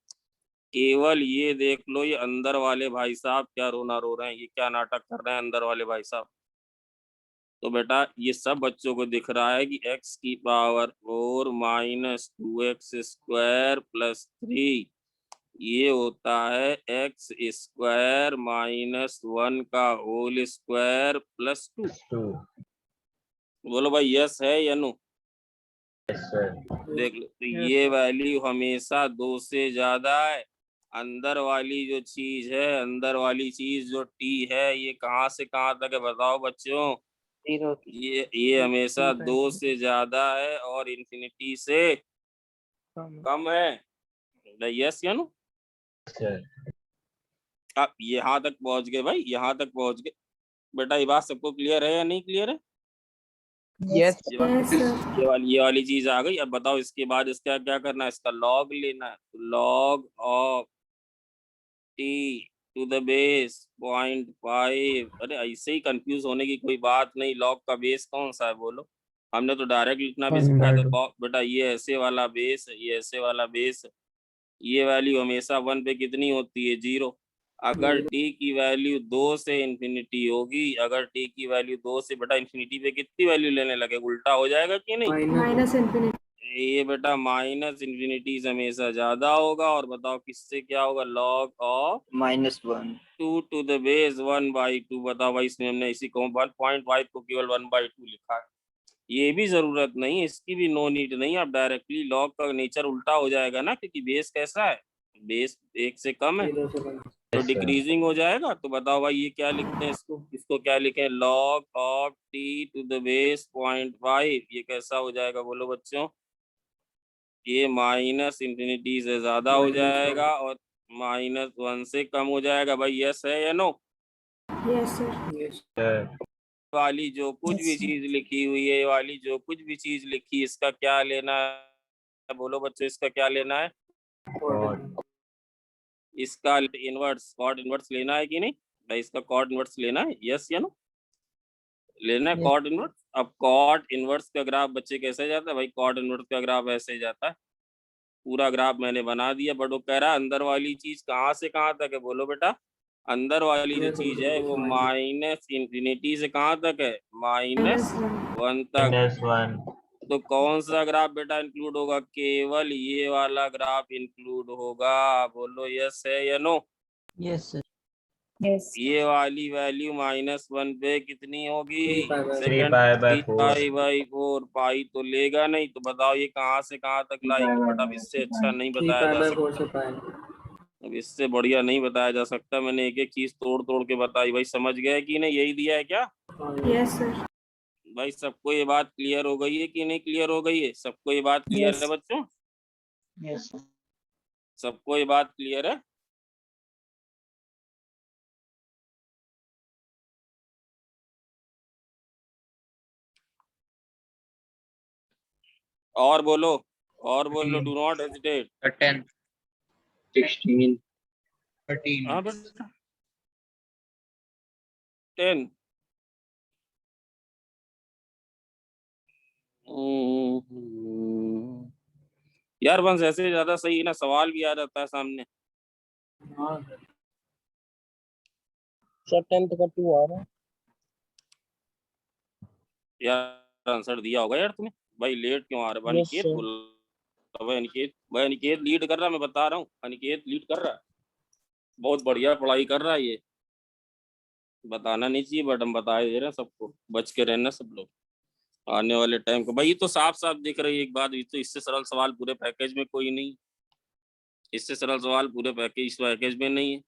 केवल ये देख लो, ये अंदर वाले भाई साहब क्या रोना रो रहे हैं, ये क्या नाटक कर रहे हैं अंदर वाले भाई साहब। तो बेटा ये सब बच्चों को दिख रहा है कि x की power 4 minus 2x square plus 3 ये होता है x स्क्वायर माइनस 1 का होल स्क्वायर प्लस 2। बोलो भाई यस है या नो? Yes sir. देख लो, तो ये वैल्यू हमेशा 2 से ज्यादा है। अंदर वाली जो चीज है, अंदर वाली चीज जो t है, ये कहाँ से कहाँ तक है? बताओ बच्चों। ये हमेशा 2 से ज्यादा है और इन्फिनिटी से कम है। यस या नो? अब यहाँ तक पहुंच गए भाई, यहाँ तक पहुंच गए। बेटा ये बात सबको क्लियर है या नहीं क्लियर है? Yes Yes, sir. ये वाली चीज आ गई। अब बताओ इसके बाद इसका क्या करना है? इसका लॉग लेना है। Log of t to the base 0.5। अरे ऐसे ही कंफ्यूज होने की कोई बात नहीं, लॉग का बेस कौन सा है बोलो, हमने तो डायरेक्ट लिखना भी 1 सिखाया by था। 2। बेटा ये ऐसे वाला बेस है, ये ऐसे वाला बेस है, ये वैल्यू हमेशा 1 पे कितनी होती है, 0। अगर t की वैल्यू 2 से इंफिनिटी होगी, अगर t की वैल्यू 2 से बेटा इंफिनिटी पे कितनी वैल्यू लेने लगे, उल्टा हो जाएगा कि नहीं। Minus infinity. ये बेटा माइनस इंफिनिटी से हमेशा ज्यादा होगा, और बताओ किससे क्या होगा, log of -1। 2 to the base 1/2। बताओ भाई, इसमें हमने इसी को 1.5 को केवल 1/2 लिखा है, ये भी जरूरत नहीं, इसकी भी नो नीड नहीं। आप डायरेक्टली लॉग का नेचर उल्टा हो जाएगा ना, क्योंकि बेस कैसा है, बेस 1 से कम है तो Yes, sir. डिक्रीजिंग हो जाएगा। तो बताओ भाई ये क्या लिखते हैं, इसको क्या लिखें, log of t to the base 0.5। ये कैसा हो जाएगा बोलो बच्चों, ये माइनस इंफिनिटी से ज्यादा हो जाएगा और -1 से कम हो जाएगा। भाई यस है या नो। Yes sir. Sir. वाली जो कुछ भी Yes, sir. चीज लिखी हुई है, वाली जो कुछ भी चीज लिखी, इसका क्या लेना है बोलो बच्चों, इसका क्या लेना है, God. इसका इनवर्स, कॉट इनवर्स लेना है कि नहीं भाई, इसका कॉट इनवर्स लेना है, यस या नो, लेना है Yes. Cot inverse. अब कॉट इनवर्स का ग्राफ बच्चे कैसे जाता है भाई, कॉट इनवर्स का ग्राफ ऐसे जाता है, पूरा ग्राफ मैंने बना दिया, बट वो कह रहा है अंदर वाली चीज कहाँ से कहाँ तक है, बोलो बेटा, अंदर वाली जो चीज है वो माइनस इंफिनिटी से कहाँ तक है, -1 तक। -1. तो कौन सा ग्राफ बेटा इंक्लूड होगा, केवल ये वाला ग्राफ इंक्लूड होगा, बोलो यस है या नो। Yes, sir. Yes. ये वाली वैल्यू -1 पे कितनी होगी, 3 सेकंड pi by 3π/4। पाई तो लेगा नहीं, तो बताओ ये कहाँ से कहाँ तक लाएंगे, बट अब इससे अच्छा नहीं बताया जा सकता, अब इससे बढ़िया नहीं बताया जा सकता। मैंने एक एक चीज तोड़ तोड़ के बताई, भाई समझ गए कि नहीं, यही दिया है क्या यस सर। भाई, सबको ये बात क्लियर हो गई है कि नहीं क्लियर हो गई है, सबको ये बात क्लियर Yes. है बच्चों, Yes, sir. सबको ये बात क्लियर है। और बोलो, और बोलो, डू नॉट हेजिटेट। 10, 16। 13. हाँ बेटा 10। यार वंश ऐसे ज्यादा सही है ना, सवाल भी आ जाता है सामने। सर 10th का 2 आ रहा है। यार आंसर दिया होगा यार तुम्हें, भाई लेट क्यों आ रहा है, Yes, अनिकेत sir. बोल, भाई अनिकेत लीड कर रहा है, मैं बता रहा हूँ, अनिकेत लीड कर रहा है, बहुत बढ़िया पढ़ाई कर रहा है ये, बताना नहीं चाहिए बट हम बता दे रहे हैं सबको, बच के रहना सब लोग आने वाले टाइम को। भाई ये तो साफ साफ दिख रही है एक बात, ये तो इससे सरल सवाल पूरे पैकेज में कोई नहीं, इससे सरल सवाल पूरे पैकेज में नहीं है।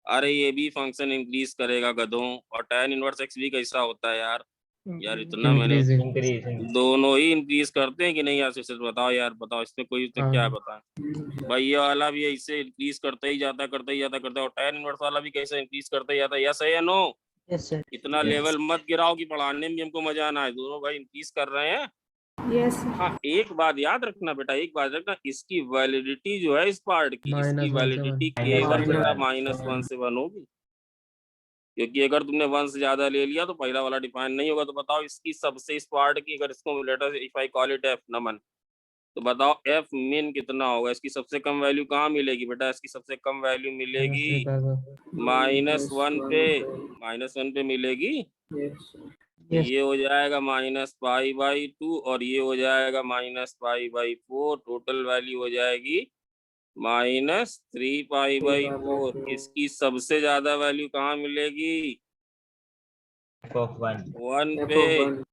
अरे ये भी फंक्शन इंक्रीज करेगा गधों, और tan इनवर्स x भी कैसा होता है यार, यार इतना मैंने Increasing. Increasing. दोनों ही इंक्रीज करते हैं कि नहीं यार, सिर्फ बताओ यार, बताओ इसमें कोई तो क्या है बताएं भाई, ये वाला भी ऐसे इंक्रीज करते ही जाता करता है, और tan इनवर्स वाला भी कैसे इंक्रीज करते ही जाता है, यस है या नो। Yes, sir. इतना लेवल मत गिराओ कि पढ़ाने में हमको मजा ना आए, दोनों भाई इंक्रीज कर रहे हैं। Yes sir. हाँ एक बात याद रखना बेटा, एक बात रखना, इसकी वैलिडिटी जो है इस पार्ट की, इसकी -1 से वैलिडिटी 1. केवल बेटा -1 -1 से 1 होगी, क्योंकि अगर तुमने 1 से ज्यादा ले लिया तो पहला वाला डिफाइन नहीं होगा। तो बताओ इसकी सबसे इस पार्ट की, अगर इसको letter if I call it F Naman, तो बताओ एफ मिन कितना होगा, इसकी सबसे कम वैल्यू कहाँ मिलेगी बेटा, इसकी सबसे कम वैल्यू मिलेगी -1 पे मिलेगी। Yes. ये हो जाएगा -π/2 और ये हो जाएगा -π/4, टोटल वैल्यू हो जाएगी -3π/4। इसकी सबसे ज्यादा वैल्यू कहाँ मिलेगी, F of 1. 1 पे।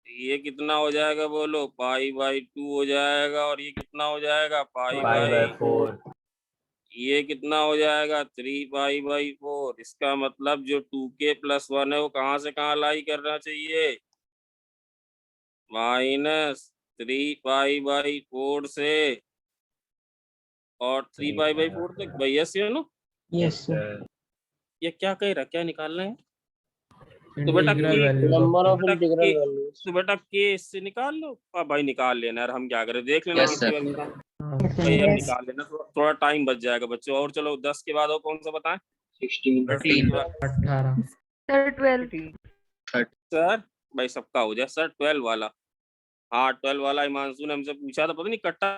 ये कितना हो जाएगा बोलो, π/2 हो जाएगा, और ये कितना हो जाएगा Pi by 4. ये कितना हो जाएगा 3π/4। इसका मतलब जो 2k + 1 है वो कहाँ से कहाँ लाई करना चाहिए, -3π/4 से और 3π/4 तक। भैया से नो, Yes, sir. Sir. ये क्या कह रहा, क्या निकालना है, Integral बेटा values Number of of integral values. तो बेटा के इससे निकाल लो। भाई निकाल लेना यार, हम क्या करें, देख लेना Yes, कितनी sir. बार। हाँ, भाई अब Yes. निकाल लेना, थोड़ा टाइम बच जाएगा बच्चों। और चलो 10 के बाद और कौन सा बताएं, 16 18 सर 12 सर भाई सबका हो जाए सर 12 वाला। हाँ 12 वाला हिमांशु ने हमसे पूछा था, पता नहीं कट्टा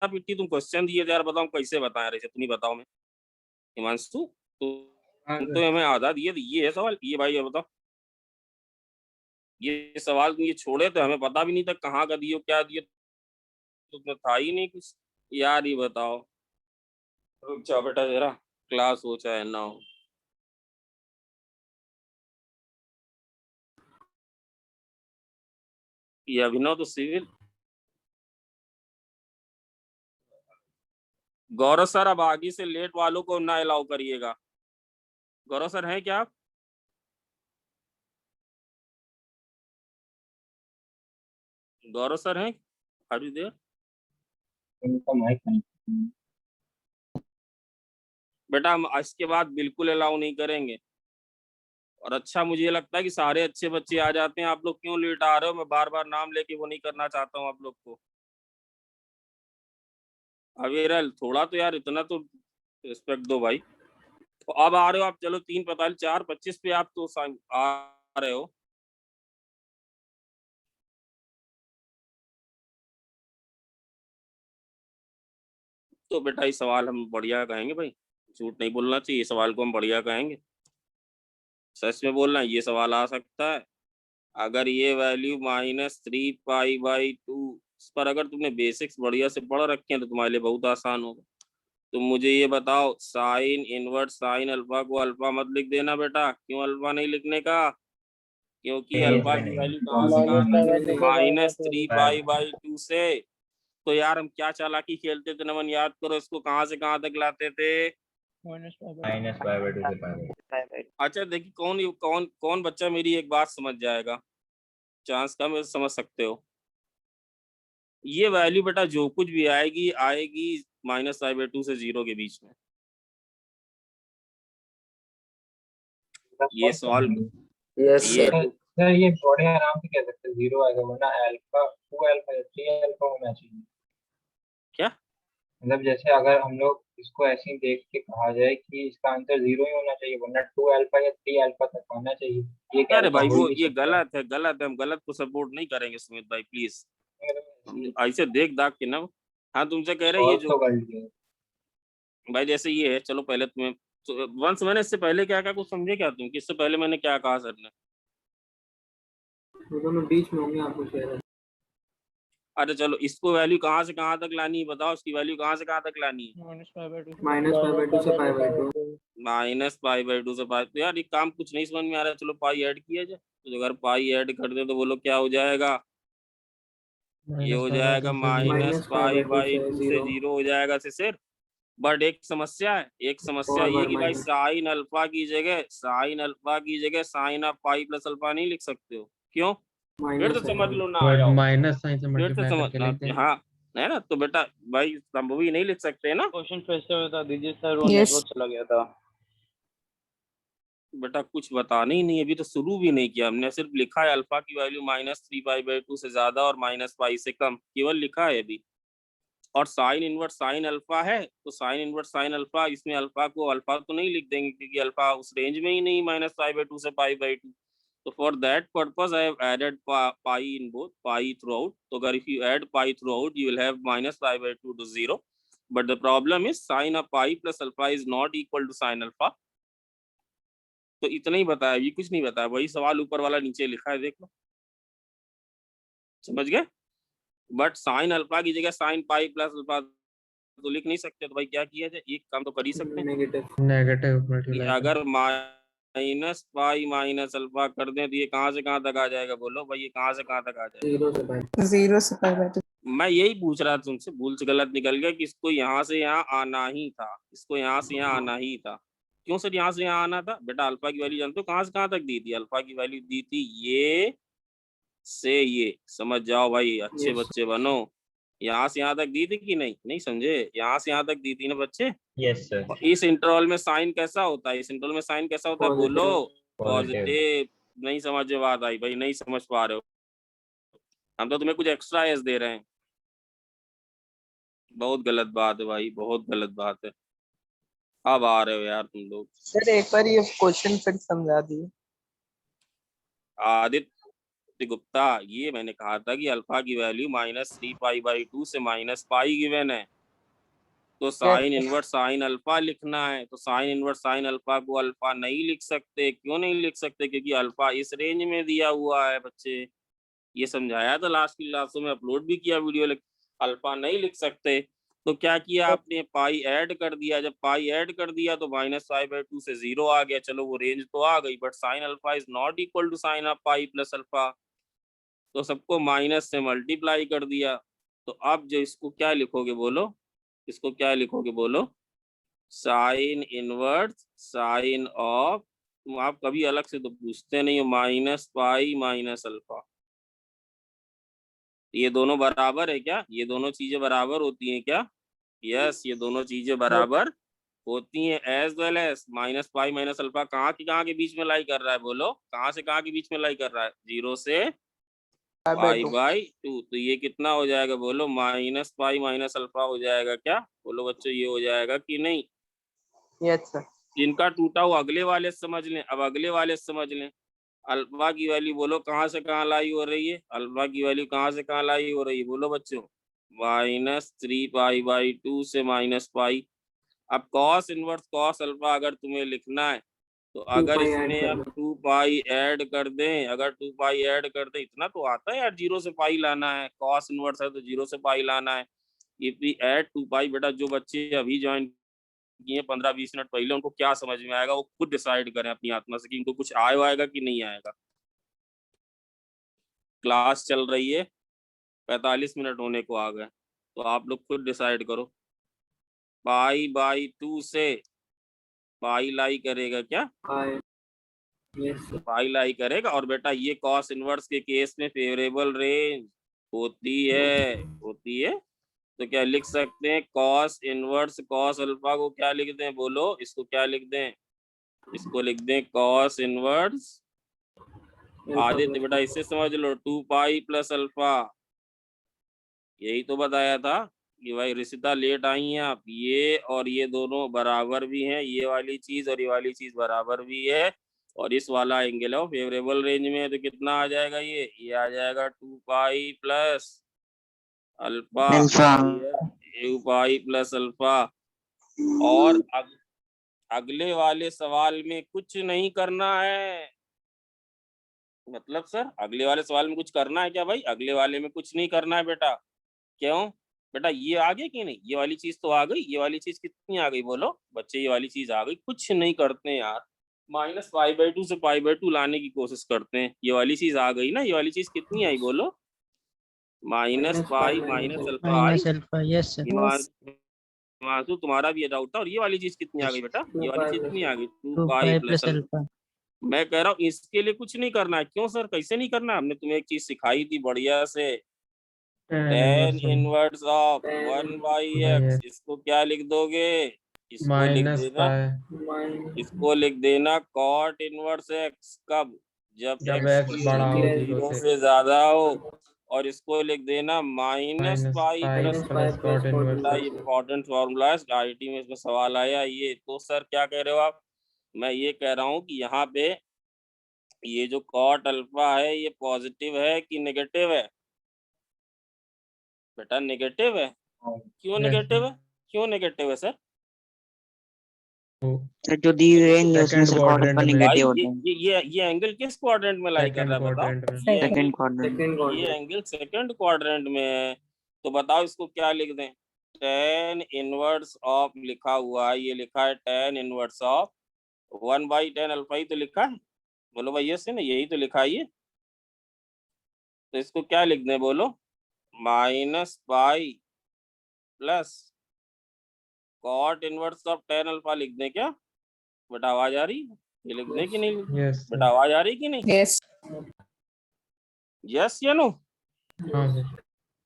पिट्टी तुम क्वेश्चन दिए थे यार, बताओ कैसे बता रहे थे, तुम ही बताओ। मैं हिमांशु तुम तो हमें आधा दिए थे, ये है सवाल, ये भाई ये बताओ, ये सवाल तुम ये छोड़े थे, हमें पता भी नहीं था कहाँ का दियो क्या दियो, तो था ही नहीं कुछ यार, ये बताओ। रुक जाओ बेटा जरा, क्लास हो चाहे ना हो। ये अभिनव तो सिविल। गौरव सर अब आगे से लेट वालों को ना अलाउ करिएगा। गौरव सर हैं क्या आप? गौरव सर हैं? Are you there? उनका माइक नहीं। बेटा हम इसके बाद बिल्कुल अलाउ नहीं करेंगे। और अच्छा मुझे ये लगता है कि सारे अच्छे बच्चे आ जाते हैं, आप लोग क्यों लेट आ रहे हो? मैं बार बार नाम लेके वो नहीं करना चाहता हूँ आप लोग को। अविरल थोड़ा तो यार, इतना तो रिस्पेक्ट दो भाई। तो अब आ रहे हो आप, चलो 3:45 4:25 पे आप तो आ रहे हो। तो बेटा ये सवाल हम बढ़िया कहेंगे भाई, झूठ नहीं बोलना चाहिए, सवाल को हम बढ़िया कहेंगे, सच में बोलना है। ये सवाल आ सकता है अगर ये वैल्यू -3π/2 इस पर अगर तुमने बेसिक्स बढ़िया से पढ़ रखे हैं तो तुम्हारे लिए बहुत आसान होगा। तुम मुझे ये बताओ, साइन इनवर्स साइन अल्फा को अल्फा मत लिख देना बेटा। क्यों अल्फा नहीं लिखने का? क्योंकि अल्फा की वैल्यू कहाँ से कहाँ तक, -3π/2 से। तो यार हम क्या चालाकी खेलते थे नमन, याद करो इसको, कहाँ से कहाँ तक लाते थे? -π/2 से π/2। अच्छा देखिए कौन कौन कौन बच्चा मेरी एक बात समझ जाएगा, चांस कम है, समझ सकते हो। ये वैल्यू बेटा जो कुछ भी आएगी आएगी -π/2 से 0 के बीच में। ये सवाल यस ये सर। सर ये बड़े आराम से कह सकते हैं 0 आएगा, वरना अल्फा 2 अल्फा या 3 अल्फा होना चाहिए। क्या? मतलब जैसे अगर हम लोग इसको ऐसे ही देख के कहा जाए कि इसका आंसर 0 ही होना चाहिए, वरना 2 अल्फा या 3 अल्फा तक आना चाहिए। ये क्या अरे अल्फा भाई हो ही वो नहीं ये सकता। गलत है, गलत है, हम गलत को सपोर्ट नहीं करेंगे सुमित भाई प्लीज। हम ऐसे देख दाग के ना, हाँ तुमसे कह रहे हैं ये सॉल्व जो तो कर लिया। भाई जैसे ये है, चलो पहले तुम्हें तो वंश मैंने इससे पहले क्या कहा कुछ समझे क्या तुम, कि इससे पहले मैंने क्या कहा सर ने? वो दोनों बीच में होंगे, आपको कह रहा है। अरे चलो इसको वैल्यू कहाँ से कहाँ तक लानी है बताओ, इसकी वैल्यू कहाँ से कहाँ तक लानी है? -π/2 से π/2। -π/2 से पाई। तो यार ये काम कुछ नहीं समझ में आ रहा है, चलो पाई ऐड किया जाए। तो अगर पाई ऐड कर दे तो बोलो क्या हो जाएगा? ये हो जाएगा -π/2 से 0 हो जाएगा सिर्फ। बट एक समस्या है, एक समस्या ये कि भाई साइन अल्फा की जगह sine of pi plus alpha नहीं लिख सकते हो। क्यों? फिर तो समझ लो ना आ जाओ, माइनस साइन से फिर तो मल्टीप्लाई करके समझ लिख दें। हाँ है ना। तो बेटा भाई संभव ही नहीं लिख सकते ना। क्वेश्चन फिर से बता दीजिए सर, वो Yes. नेटवर्क चला गया था। बेटा कुछ बताने ही नहीं, अभी तो शुरू भी नहीं किया हमने, सिर्फ लिखा है अल्फा की वैल्यू -3π/2 से ज्यादा और -π से कम, केवल लिखा है अभी। और साइन इनवर्स साइन अल्फा है, तो साइन इनवर्स साइन अल्फा, इसमें अल्फा को अल्फा तो नहीं लिख देंगे क्योंकि अल्फा उस रेंज में ही नहीं -π/2 से π/2। तो for that purpose I have added pi in both, pi throughout. तो अगर if you add pi throughout you will have -π/2 to 0, but the problem is sine of pi plus alpha is not equal to sine alpha. तो इतना ही बताया, ये कुछ नहीं बताया, वही सवाल ऊपर वाला नीचे लिखा है, देख लो, समझ गए। बट साइन अल्फा की जगह साइन पाई प्लस अल्फा तो लिख नहीं सकते, तो भाई क्या किया जाए, एक काम तो कर ही सकते हैं नेगेटिव कि मल्टीप्लाई अगर -π माइनस अल्फा कर दें तो ये कहाँ से कहाँ तक आ जाएगा? बोलो भाई ये कहाँ से कहाँ तक आ जाएगा? 0 से π/2। मैं यही पूछ रहा था तुमसे, भूल से गलत निकल गया कि इसको यहाँ से यहाँ आना ही था, इसको यहाँ से यहाँ आना ही था। क्यों सर यहाँ से यहाँ आना था? बेटा अल्फा की वैल्यू जानते हो कहाँ से कहाँ तक दी थी? अल्फा की वैल्यू दी थी ये से ये, समझ जाओ भाई, अच्छे बच्चे बनो। यहाँ से यहाँ तक दी थी कि नहीं? नहीं समझे, यहाँ से यहाँ तक दी थी ना बच्चे। Yes sir. इस इंटरवल में साइन कैसा होता है? इस इंटरवल में साइन कैसा होता है? बोलो पॉजिटिव। नहीं समझ बात आई भाई, नहीं समझ पा रहे हो, हम तो तुम्हें कुछ एक्स्ट्रा एस दे रहे हैं। बहुत गलत बात है भाई, बहुत गलत बात है। अब आ रहे हो यार तुम लोग। सर एक बार ये क्वेश्चन फिर समझा दिए। आदित्य गुप्ता, ये मैंने कहा था कि अल्फा की वैल्यू -3π/2 से -π गिवन है, तो साइन इनवर्स साइन अल्फा लिखना है। तो साइन इनवर्स साइन अल्फा को अल्फा नहीं लिख सकते। क्यों नहीं लिख सकते? क्योंकि अल्फा इस रेंज में दिया हुआ है बच्चे। ये समझाया था लास्ट की क्लासों में, अपलोड भी किया वीडियो। अल्फा नहीं लिख सकते तो क्या किया आपने? पाई ऐड कर दिया। जब पाई ऐड कर दिया तो -π/2 से 0 आ गया। चलो वो रेंज तो आ गई, but sine alpha is not equal to sine of pi plus alpha, तो सबको माइनस से मल्टीप्लाई कर दिया। तो अब जो इसको क्या लिखोगे बोलो? इसको क्या लिखोगे बोलो? साइन इनवर्स साइन ऑफ, तुम आप कभी अलग से तो पूछते नहीं हो, -π माइनस अल्फा। ये दोनों बराबर है क्या? ये दोनों चीजें बराबर होती हैं क्या? यस, ये दोनों चीजें बराबर होती हैं। As well as -π minus alpha कहाँ के बीच में लाई कर रहा है बोलो? कहाँ से कहाँ के बीच में लाई कर रहा है? 0 से π/2। तो ये कितना हो जाएगा बोलो? -π माइनस अल्फा हो जाएगा क्या? बोलो बच्चों, ये हो जाएगा कि नहीं? Yes sir. इनका टूटा हुआ अगले वाले से समझ लें। अब अगले वाले से समझ लें। अल्फा की वैल्यू बोलो कहाँ से कहाँ लाई हो रही है? अल्फा की वैल्यू कहाँ से कहाँ लाई हो रही है बोलो बच्चों? -3π/2 से -π। अब कॉस इनवर्स कॉस अल्फा अगर तुम्हें लिखना है तो अगर 2π ऐड इसमें कर हम दो। 2π ऐड कर दें, अगर 2π ऐड कर दें, इतना तो आता है यार, 0 से पाई लाना है। कॉस इनवर्स है तो 0 से पाई लाना है। इफ वी ऐड 2π, बेटा जो बच्चे अभी ज्वाइन किए 15-20 मिनट पहले, उनको क्या समझ में आएगा वो खुद डिसाइड करें अपनी आत्मा से कि इनको कुछ आएगा कि नहीं आएगा। क्लास चल रही है, 45 मिनट होने को आ गए, तो आप लोग खुद डिसाइड करो। π/2 से पाई लाई करेगा क्या? पाई, यस सर। पाई लाई करेगा। और बेटा ये कॉस इनवर्स के केस में फेवरेबल रेंज होती है। तो क्या लिख सकते हैं? कॉस इनवर्स कॉस अल्फा को क्या लिख दें बोलो? इसको क्या लिख दें? इसको लिख दें कॉस इनवर्स। आदित्य बेटा इससे समझ लो 2π प्लस अल्फा। यही तो बताया था कि भाई रिश्ता लेट आई हैं आप। ये और ये दोनों बराबर भी हैं, ये वाली चीज और ये वाली चीज बराबर भी है, और इस वाला एंगल है फेवरेबल रेंज में है। तो कितना आ जाएगा? ये आ जाएगा 2π प्लस अल्फा, 2π प्लस अल्फा। और अगले वाले सवाल में कुछ नहीं करना है। मतलब सर अगले वाले सवाल में कुछ करना है क्या भाई? अगले वाले में कुछ नहीं करना है बेटा। क्यों बेटा? ये आ गई कि नहीं? ये वाली चीज तो आ गई। ये वाली चीज कितनी आ गई बोलो बच्चे? ये वाली चीज आ गई। कुछ नहीं करते हैं यार, -π/2 से π/2 लाने की कोशिश करते हैं। ये वाली चीज आ गई ना। ये वाली चीज कितनी आई बोलो? -π माइनस अल्फा आई। Yes sir. हिमांशु तुम्हारा भी ये डाउट था। और ये वाली चीज कितनी आ गई बेटा? ये वाली चीज कितनी आ गई? 2π प्लस अल्फा। मैं कह रहा हूँ इसके लिए कुछ नहीं करना है। क्यों सर? कैसे नहीं करना? हमने तुम्हें एक चीज सिखाई थी बढ़िया से, tan इनवर्स ऑफ 1/x। इसको क्या लिख दोगे? इसको लिख देना, इसको लिख देना cot इनवर्स x। कब? जब x की वैल्यू 0 से ज्यादा हो। और इसको लिख देना -π प्लस बेटा ये इम्पोर्टेंट फॉर्मूला है, आईटी में इसमें सवाल आया ये। तो सर क्या कह रहे हो आप? मैं ये कह रहा हूँ कि यहाँ पे ये जो cot अल्फा है ये पॉजिटिव है कि नेगेटिव है? बेटा नेगेटिव है। क्यों नेगेटिव है? क्यों नेगेटिव है सर? जो दी रेंज है उसमें सर क्वाड्रेंट नेगेटिव होता है। ये एंगल किस क्वाड्रेंट में लाई कर रहा है बताओ? Second quadrant. ये एंगल सेकंड क्वाड्रेंट में है। तो बताओ इसको क्या लिख दें? tan इनवर्स ऑफ लिखा हुआ है, ये लिखा है tan inverse of 1/tan alpha ही तो लिखा है। बोलो भाई यस है ना? यही तो लिखा है ये। तो इसको क्या लिख दें बोलो? -π plus cot inverse of tan alpha लिख दें क्या? बेटा आवाज आ रही? ये लिख दें कि नहीं? बेटा आवाज आ रही कि नहीं? यस। यस या नो?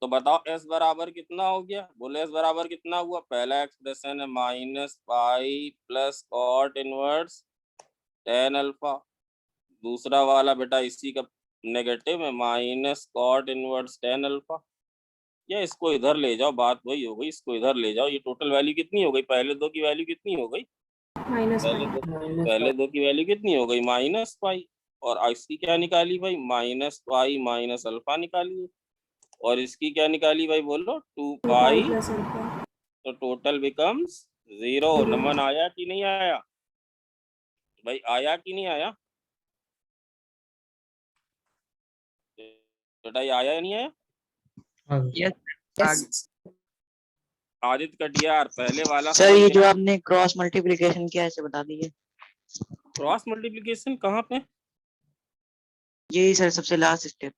तो बताओ s बराबर कितना हो गया? बोले s बराबर कितना हुआ? पहला एक्सप्रेशन है -π plus cot inverse tan alpha. दूसरा वाला बेटा इसी का नेगेटिव है -cot इनवर्स tan अल्फा। या इसको इधर ले जाओ, बात वही हो गई। इसको इधर ले जाओ। ये टोटल वैल्यू कितनी हो गई? पहले दो की वैल्यू कितनी हो गई? माइनस पहले दो की वैल्यू कितनी हो गई माइनस पाई, और इसकी क्या निकाली भाई माइनस पाई माइनस अल्फा निकाली, और इसकी क्या निकाली भाई बोलो 2 पाई, प्लस अल्फा। तो टोटल बिकम्स 0। नमन आया कि नहीं आया भाई, आया कि नहीं आया बेटा, ये आया या नहीं आया? यस आदित्य कटियार पहले वाला सर समझ ये में जो आया? आपने क्रॉस मल्टीप्लिकेशन किया है इसे बता दीजिए। क्रॉस मल्टीप्लिकेशन कहाँ पे? यही सर सबसे लास्ट स्टेप।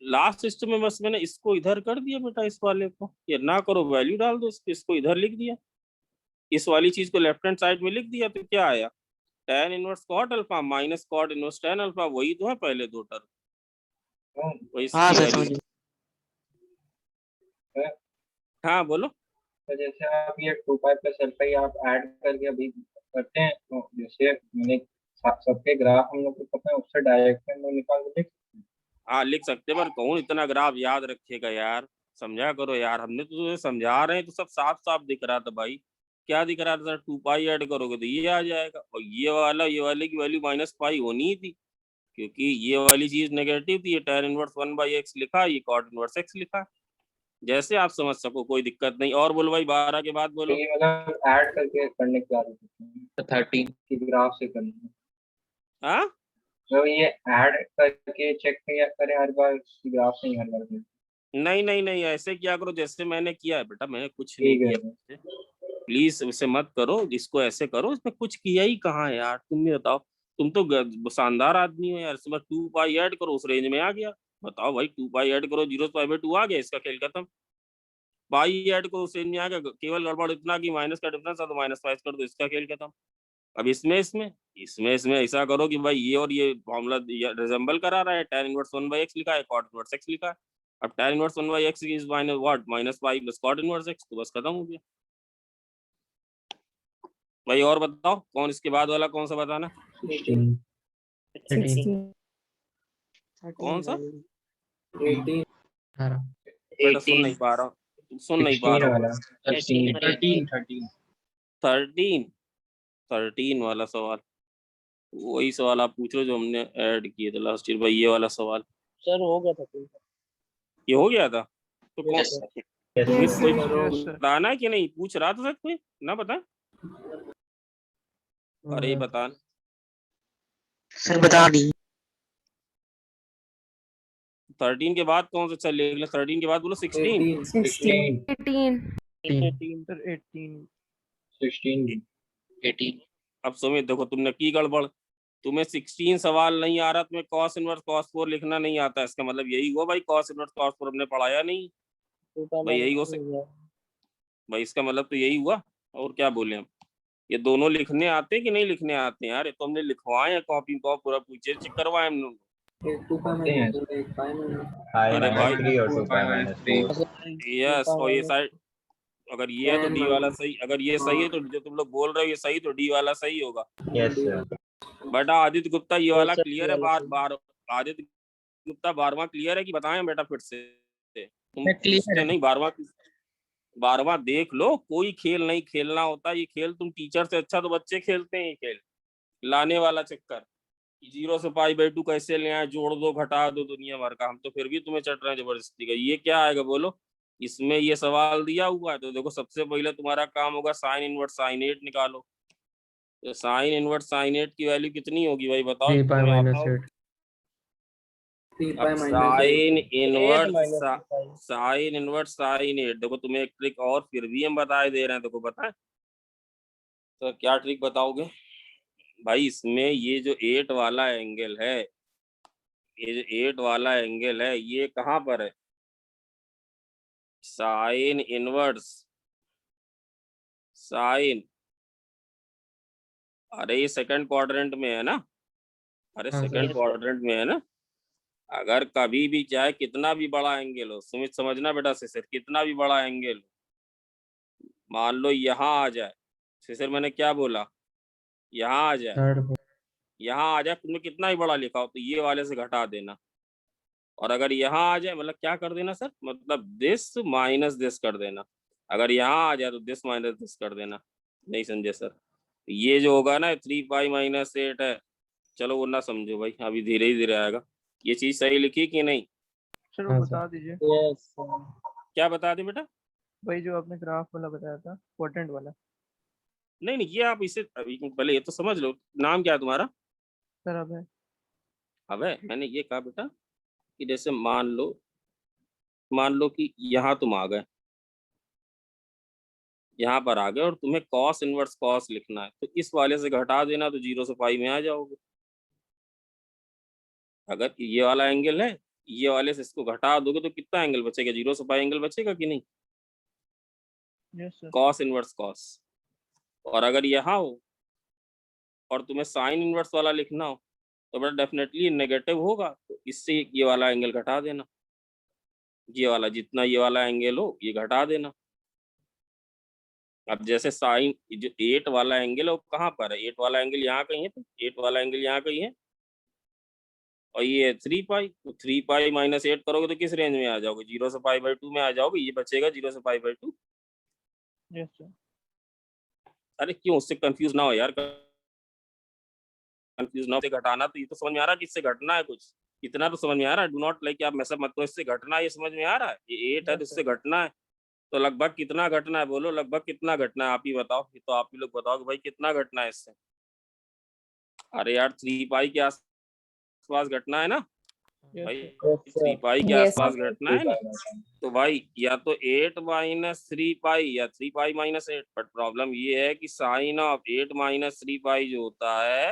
लास्ट स्टेप में बस मैंने इसको इधर कर दिया बेटा, इस वाले को ये ना करो, वैल्यू डाल दो इसको इधर लिख दिया, इस वाली चीज को लेफ्ट हैंड साइड में लिख दिया, तो क्या आया tan inverse cot alpha minus cot inverse tan alpha, वही तो है पहले दो टर्म, वही हाँ इसकी सर समझ वैल्यू। हाँ बोलो। तो जैसे आप ये 2 पाई प्लस अल्फा ही आप ऐड करके अभी करते हैं, तो जैसे मैंने सबके ग्राफ हम लोग को पता है, उससे डायरेक्ट हम लोग निकाल के लिख। हाँ लिख सकते, पर कौन इतना ग्राफ याद रखेगा यार, समझा करो यार, हमने तो तुझे समझा रहे हैं तो सब साफ साफ दिख रहा था भाई। क्या दिख रहा था सर? 2 पाई ऐड करोगे तो ये आ जाएगा, और ये वाले की वैल्यू माइनस पाई होनी ही थी, क्योंकि ये वाली चीज नेगेटिव थी, ये tan इनवर्स 1/x लिखा, ये cot इनवर्स x लिखा, जैसे आप समझ सको, कोई दिक्कत नहीं। और बोलो भाई 12 के बाद बोलो। ये मतलब ऐड करके करने की आदत है, 13 की ग्राफ से करनी है। हाँ तो ये ऐड करके चेक करें हर बार, ग्राफ से ही हर बार करें। नहीं नहीं नहीं, ऐसे क्या करो जैसे मैंने किया है बेटा, मैंने कुछ नहीं ठीक है किया, प्लीज उसे मत करो, इसको ऐसे करो, इसमें कुछ किया ही कहाँ है यार, तुम ही बताओ, तुम तो शानदार आदमी हो यार, इसमें 2 पाई ऐड करो उस रेंज में आ गया, बताओ भाई 2 पाई ऐड करो 0/2 आ गया, इसका खेल खत्म। पाई ऐड करो उस रेंज में आ गया, केवल गड़बड़ इतना कि माइनस का डिफरेंस है तो माइनस पाई कर दो, इसका खेल खत्म। अब इसमें ऐसा करो कि भाई ये और ये फॉर्मूला रिजेंबल करा रहा है, tan इनवर्स 1/x लिखा है, cot इनवर्स x लिखा है, अब tan inverse 1/x is minus what minus pi plus cot inverse x, तो बस खत्म हो गया भाई। और बताओ कौन इसके बाद वाला कौन सा बताना? कौन सा? 18 बेटा सुन नहीं पा रहा हूँ, सुन नहीं पा 16 रहा हूँ। वाला 13 वाला सवाल, वही सवाल आप पूछ रहे हो जो हमने ऐड किए थे लास्ट ईयर भाई, ये वाला सवाल सर हो गया था। ये हो गया था, तो कौन Yes, कोई sir. बताना है कि नहीं, पूछ रहा था सर कोई ना बता? अरे बता, सर बता दी। 13 के बाद कौन सा चल लिख ले, 13 के बाद बोलो 16। 16 अब सुमित देखो तुमने की गड़बड़, तुम्हें 16 सवाल नहीं आ रहा, तुम्हें cos इनवर्स cos 4 लिखना नहीं आता, इसका मतलब यही हुआ भाई cos इनवर्स cos 4 हमने पढ़ाया नहीं भाई, यही हो सकता भाई, इसका मतलब तो यही हुआ, और क्या बोले हम। ये दोनों लिखने आते हैं कि नहीं लिखने आते हैं यार, ये तो हमने लिखवाए हैं कॉपी को पूरा पूछे चेक करवाए हम लोग। 2 pi minus 1 pi minus pi अरे माइनस भाई 3 और 2 पाई माइनस 4। यस, और ये साइड अगर ये है तो डी वाला सही, अगर ये सही है तो जो तुम लोग बोल रहे हो ये सही, तो डी वाला सही होगा। Yes sir. बेटा आदित्य गुप्ता ये वाला सर, क्लियर है, बार बार आदित्य गुप्ता 12वां क्लियर है कि बताएं बेटा फिर से? तुम पूछते नहीं, 12वां देख लो, कोई खेल नहीं खेलना होता, ये खेल तुम टीचर से अच्छा तो बच्चे खेलते हैं, ये खेल लाने वाला चक्कर 0 से π/2 कैसे ले आए, जोड़ दो घटा दो दुनिया भर का, हम तो फिर भी तुम्हें चट रहे हैं जबरदस्ती का। ये क्या आएगा बोलो, इसमें ये सवाल दिया हुआ है, तो देखो सबसे पहले तुम्हारा काम होगा साइन इनवर्स साइन 8 निकालो, तो साइन इनवर्स साइन 8 की वैल्यू कितनी होगी भाई बताओ? 3 पाई माइनस 8। 3 अब pi minus sine 8 inverse sine inverse sine 8, देखो तुम्हें एक ट्रिक और फिर भी हम बताए दे रहे हैं, देखो बताएं तो क्या ट्रिक बताओगे भाई? इसमें ये जो 8 वाला एंगल है, ये जो 8 वाला एंगल है, ये कहाँ पर है? साइन इनवर्स साइन, अरे ये सेकंड क्वाड्रेंट में है ना, अरे सेकंड क्वाड्रेंट में है ना। अगर कभी भी चाहे कितना भी बड़ा एंगल हो, सुमित समझना बेटा, सिर कितना भी बड़ा एंगल हो, मान लो यहाँ आ जाए, सिर मैंने क्या बोला, यहाँ आ जाए, यहाँ आ जाए, तुमने कितना ही बड़ा लिखा हो तो ये वाले से घटा देना, और अगर यहाँ आ जाए मतलब क्या कर देना सर, मतलब दिस माइनस दिस कर देना, अगर यहाँ आ जाए तो दिस माइनस दिस कर देना। नहीं समझे सर? ये जो होगा ना 3 पाई माइनस 8 है, चलो वो ना समझो भाई, अभी धीरे ही धीरे आएगा। ये चीज सही लिखी कि नहीं? सर हाँ, वो सर। बता दीजिए, यस क्या बता दे बेटा? वही जो आपने ग्राफ वाला बताया था, क्वाड्रेंट वाला। नहीं नहीं, ये आप इसे अभी पहले ये तो समझ लो। नाम क्या है तुम्हारा? सर अब है। अब है, मैंने ये कहा बेटा कि जैसे मान लो कि यहाँ तुम आ गए, यहाँ पर आ गए और तुम्हें कॉस इनवर्स कॉस लिखना है, तो इस वाले से घटा देना तो 0 से पाई में आ जाओगे। अगर ये वाला एंगल है, ये वाले से इसको घटा दोगे तो कितना एंगल बचेगा? 0 से पाई एंगल बचेगा कि नहीं? Yes sir. Cos inverse cos. और अगर यहाँ हो और तुम्हें साइन इनवर्स वाला लिखना हो तो बेटा डेफिनेटली नेगेटिव होगा, तो इससे ये वाला एंगल घटा देना। ये वाला जितना ये वाला एंगल हो ये घटा देना। अब जैसे साइन जो 8 वाला एंगल है वो कहाँ पर है? 8 वाला एंगल यहाँ कहीं है, तो 8 वाला एंगल यहाँ कहीं है, और ये 3 पाई, तो 3 पाई माइनस 8 करोगे तो किस रेंज में आ जाओगे? 0 से पाई बाई 2 में आ जाओगे। ये बचेगा 0 से पाई बाई 2। Yes sir. अरे क्यों, उससे कंफ्यूज ना हो यार, कंफ्यूज ना हो। इससे घटाना तो ये तो समझ में आ रहा है कि इससे घटना है कुछ, इतना तो समझ में आ रहा है। डू नॉट लाइक आप मैसेज मत करो, इससे घटना है, ये समझ में आ रहा है। ये 8 है तो इससे घटना है, तो लगभग कितना घटना है? बोलो लगभग कितना घटना है, आप ही बताओ। ये तो आप ही लोग बताओ कि भाई कितना घटना है इससे। अरे यार 3 पाई के आसपास घटना है ना भाई, 3 पाई के आसपास घटना है ना। तो भाई या तो 8 माइनस 3 पाई या 3 पाई माइनस 8। बट प्रॉब्लम ये है कि साइन ऑफ 8 माइनस 3 पाई जो होता है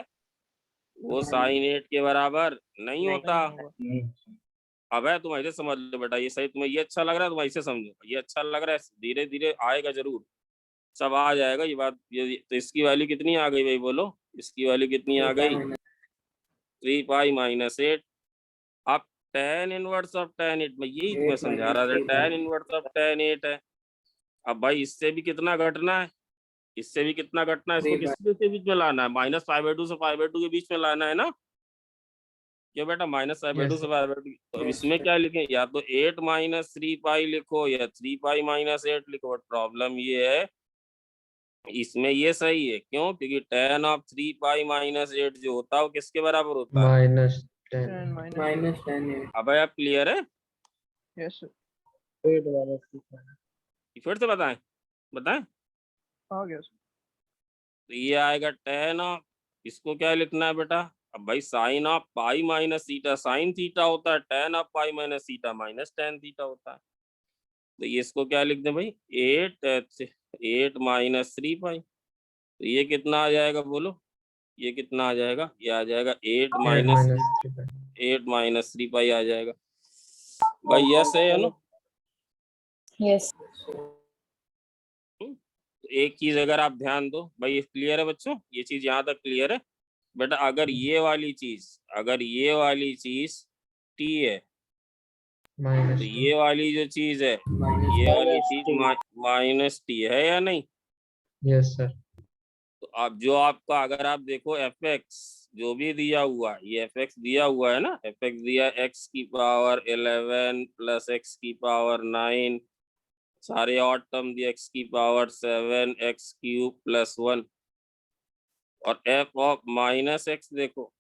वो साइन 8 के बराबर नहीं होता। अब है तुम ऐसे समझ लो बेटा, ये सही, तुम्हें ये अच्छा लग रहा है तुम ऐसे समझो, ये अच्छा लग रहा है, धीरे धीरे आएगा जरूर, सब आ जाएगा ये बात। तो इसकी वैल्यू कितनी आ गई भाई बोलो? इसकी वैल्यू कितनी आ गई? 3 पाई माइनस 8। अब tan इनवर्स ऑफ tan 8 में यही तुम्हें समझा रहा था, tan इनवर्स ऑफ tan 8 है। अब भाई इससे भी कितना घटना है, इससे भी कितना घटना है, इसको किसके बीच में लाना है? माइनस 5/2 से 5/2 के बीच में लाना है ना। क्यों बेटा? माइनस 5/2 से 5/2। तो अब इसमें क्या लिखें? या तो 8 माइनस 3 पाई लिखो या 3 पाई माइनस 8 लिखो। बट प्रॉब्लम ये है इसमें ये सही है, क्यों? क्योंकि tan ऑफ 3 पाई माइनस 8 जो होता है वो किसके बराबर होता है? -10 माइनस 10। अब आप क्लियर है? Yes sir. फिर से बताएं बताएं। आ गया सर। तो ये आएगा tan ऑफ, इसको क्या लिखना है बेटा? अब भाई sine of pi minus theta sine theta होता है, tan of pi minus theta minus tan theta होता है। तो ये इसको क्या लिख दें भाई? 8 माइनस 3 पाई। तो ये कितना आ जाएगा बोलो? ये कितना आ जाएगा? ये आ जाएगा 8 माइनस 3 पाई आ जाएगा भाई। यस है या नो? यस। तो एक चीज अगर आप ध्यान दो भाई, ये क्लियर है बच्चों? ये चीज यहाँ तक क्लियर है बेटा? अगर ये वाली चीज टी है तो ये वाली जो चीज है ये वाली चीज माइनस टी है या नहीं? Yes sir. तो आप जो आपका अगर आप देखो एफ एक्स जो भी दिया हुआ है, ये एफ एक्स दिया हुआ है ना, एफ एक्स दिया x की पावर 11 प्लस x की पावर 9, सारे ऑड टर्म दिए x की पावर 7 x क्यूब प्लस 1, और f ऑफ माइनस एक्स देखो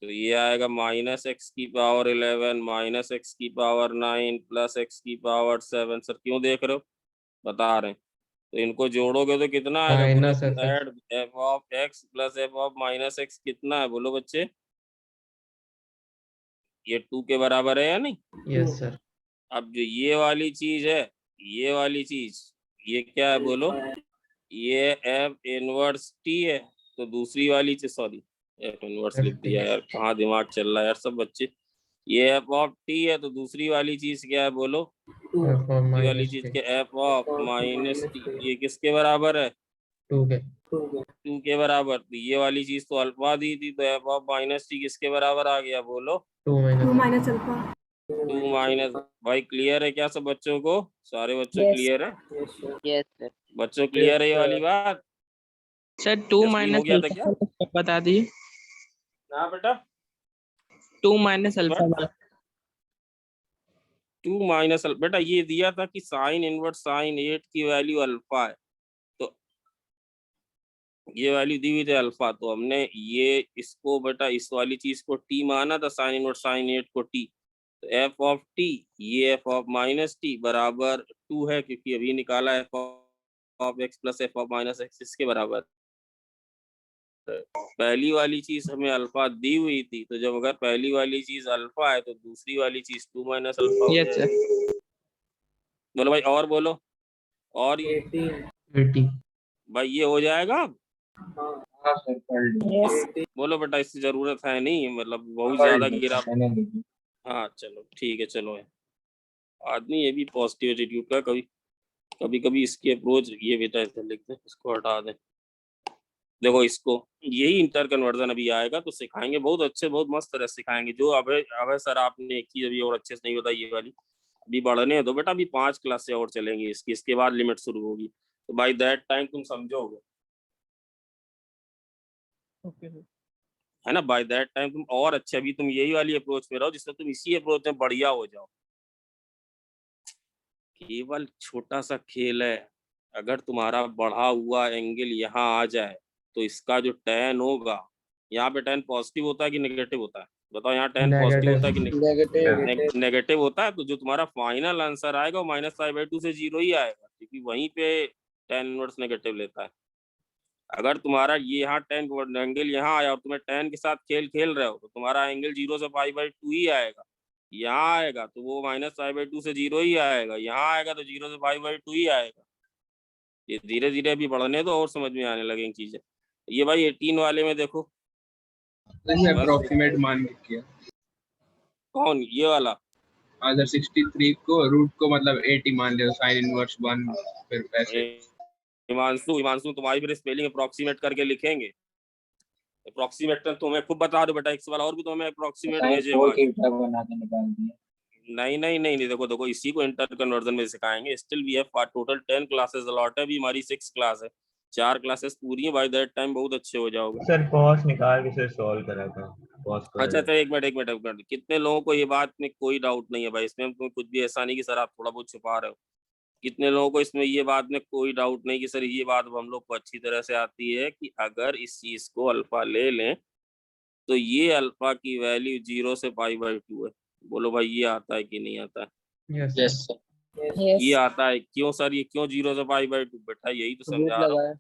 तो ये आएगा माइनस एक्स की पावर 11 माइनस एक्स की पावर 9 प्लस एक्स की पावर 7। सर क्यों देख रहे हो? बता रहे हैं। तो इनको जोड़ोगे तो कितना आएगा? Add F of x plus F of minus x कितना है बोलो बच्चे? ये 2 के बराबर है या नहीं? Yes sir. अब जो ये वाली चीज है, ये वाली चीज ये क्या है बोलो? ये एफ इनवर्स टी है। तो दूसरी वाली चीज, सॉरी एफ इनवर्स लिख दिया यार, कहाँ दिमाग चल रहा है यार सब बच्चे। ये एफ ऑफ टी है तो दूसरी वाली चीज क्या है बोलो? दूसरी वाली चीज के एफ ऑफ माइनस टी, ये किसके बराबर है? 2 के बराबर। तो ये वाली चीज तो अल्फा दी थी, तो एफ ऑफ माइनस टी किसके बराबर आ गया बोलो? 2 माइनस अल्फा। 2 माइनस। भाई क्लियर है क्या सब बच्चों को? सारे बच्चों क्लियर है? Yes sir. बच्चों क्लियर है ये वाली बात? सर 2 हो माइनस गया था क्या? अल्फा बता दीजिए। हाँ बेटा 2 माइनस अल्फा वाला। 2 माइनस बेटा ये दिया था कि साइन इनवर्स साइन 8 की वैल्यू अल्फा है। तो ये वैल्यू दी हुई थी अल्फा, तो हमने ये इसको बेटा इस वाली चीज को टी माना था, साइन इनवर्स साइन 8 को टी, तो एफ ऑफ टी ये एफ ऑफ माइनस टी बराबर 2 है, क्योंकि अभी निकाला F of x plus F of minus x इसके बराबर। पहली वाली चीज हमें अल्फा दी हुई थी, तो जब अगर पहली वाली चीज अल्फा है तो दूसरी वाली चीज 2 माइनस अल्फा हो यस जाएगी। सर। बोलो भाई और बोलो, और ये 80 भाई ये हो जाएगा अब? हाँ सर कर लीजिए। बोलो बेटा, इसकी जरूरत है नहीं, मतलब बहुत कर ज्यादा लीजिए, गिरा। मैंने लीजिए। हाँ चलो ठीक है, चलो है आदमी ये भी पॉजिटिव एटीट्यूड का, कभी कभी कभी इसकी अप्रोच ये बेटा ऐसे लिखते हैं, इसको हटा दें। देखो इसको यही इंटर कन्वर्जन अभी आएगा तो सिखाएंगे, बहुत अच्छे बहुत मस्त तरह से सिखाएंगे। जो अब सर आपने एक चीज अभी और अच्छे से नहीं बताई ये वाली, अभी बढ़ने दो बेटा, अभी 5 क्लास से और चलेंगी इसकी, इसके बाद लिमिट शुरू होगी, तो बाय दैट टाइम तुम समझोगे, ओके सर। है ना। बाय दैट टाइम तुम और अच्छे, अभी तुम यही वाली अप्रोच पे रहो जिससे तुम इसी अप्रोच में बढ़िया हो जाओ। केवल छोटा सा खेल है, अगर तुम्हारा बढ़ा हुआ एंगल यहाँ आ जाए तो इसका जो tan होगा, यहाँ पे tan पॉजिटिव होता है कि नेगेटिव होता है, बताओ। यहाँ tan पॉजिटिव होता है कि नेगेटिव होता है, तो जो तुम्हारा फाइनल आंसर आएगा वो -π/2 से 0 ही आएगा, क्योंकि वहीं पे tan इनवर्स नेगेटिव लेता है। अगर तुम्हारा ये यहाँ tan एंगल यहाँ आया और तुम्हें tan के साथ खेल खेल रहे हो तो तुम्हारा एंगल 0 से π/2 ही आएगा। यहाँ आएगा तो वो -π/2 से 0 ही आएगा, यहाँ आएगा तो 0 से π/2 ही आएगा। ये धीरे धीरे अभी बढ़ने दो और समझ में आने लगेंगी चीजें। ये भाई 18 वाले में देखो, अप्रोक्सीमेट मान के किया। कौन ये वाला? अगर 63 को रूट को मतलब 80 मान लिया, साइन इनवर्स 1 फिर ऐसे। हिमांशु तुम्हारी फिर स्पेलिंग अप्रोक्सीमेट करके लिखेंगे। अप्रोक्सीमेट तुम्हें खूब बता दो बेटा, एक सवाल और भी तो हमें अप्रोक्सीमेट भेजेगा। बना के निकाल दिया। नहीं देखो इसी को इंटर कन्वर्जन में सिखाएंगे। Still we have total 10 classes allot है, अभी हमारी 6 क्लास है, 4 क्लासेस पूरी है, बाय दैट टाइम बहुत अच्छे हो जाओगे। सर कॉस निकाल के सर सॉल्व करा था कॉस को। अच्छा एक मिनट, कितने लोगों को ये बात में कोई डाउट नहीं है भाई, इसमें तुम्हें कुछ भी ऐसा नहीं कि सर आप थोड़ा बहुत छुपा रहे हो। कितने लोगों को इसमें ये बात में कोई डाउट नहीं कि सर ये बात हम लोग को अच्छी तरह से आती है कि अगर इस चीज को अल्फा ले लें तो ये अल्फा की वैल्यू 0 से π/2 है। बोलो भाई ये आता है कि नहीं आता है? Yes sir. ये आता है। क्यों सर, ये क्यों 0 से π/2? बेटा यही तो समझा रहा हूँ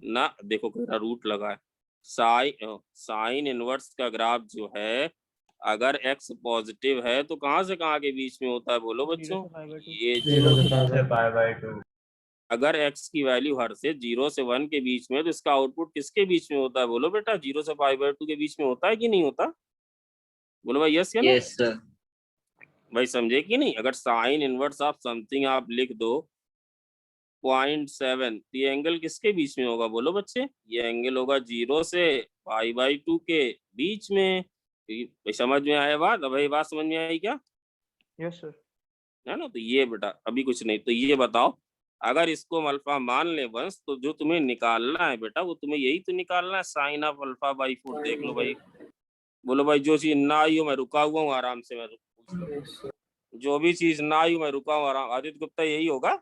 ना। देखो मेरा रूट लगा है। साइन इनवर्स का ग्राफ जो है, अगर x पॉजिटिव है तो कहाँ से कहाँ के बीच में होता है? बोलो बच्चों, ये 0 से π/2। अगर x की वैल्यू हर से 0 से 1 के बीच में, तो इसका आउटपुट किसके बीच में होता है? बोलो बेटा 0 से π/2 के बीच में होता है कि नहीं होता? बोलो भाई यस या नो? Yes sir. भाई समझे कि नहीं? अगर साइन इनवर्स ऑफ समथिंग आप लिख दो 0.7, तो ये एंगल किसके बीच में होगा? बोलो बच्चे, ये एंगल होगा 0 से π/2 के बीच में। भाई समझ में आया बात? अब भाई बात समझ में आई क्या? Yes sir. है ना। तो ये बेटा अभी कुछ नहीं, तो ये बताओ, अगर इसको हम अल्फा मान ले बस, तो जो तुम्हें निकालना है बेटा वो तुम्हें यही तो निकालना है, साइन ऑफ अल्फा/4। देख लो भाई, बोलो भाई जो चीज ना आई हो मैं रुका हुआ हूँ आराम से, मैं जो भी चीज ना आई हो मैं रुका हूँ आराम। आदित्य गुप्ता यही होगा?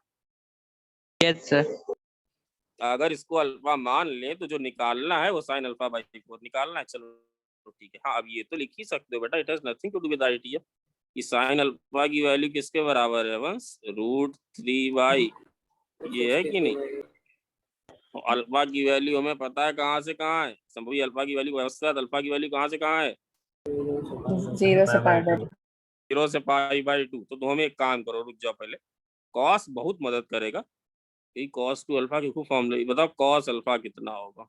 Yes sir. अगर इसको अल्फा मान ले तो जो निकालना है वो साइन अल्फा/4 निकालना है। चलो ठीक है। हाँ अब ये तो लिख ही सकते हो बेटा, it has nothing to do with idea, कि साइन अल्फा की वैल्यू किसके बराबर है? बस √3y। ये है कि नहीं? अल्फा की वैल्यू हमें पता है कहाँ से कहाँ है। संभवी अल्फा की वैल्यू अवस्था, अल्फा की वैल्यू कहाँ से कहाँ है? 0 से π/2। 0 से π/2। तो तुम हमें एक काम करो, रुक जाओ पहले, कॉस बहुत मदद करेगा। cos टू अल्फा की खूब फॉर्मूला बताओ, cos अल्फा कितना होगा?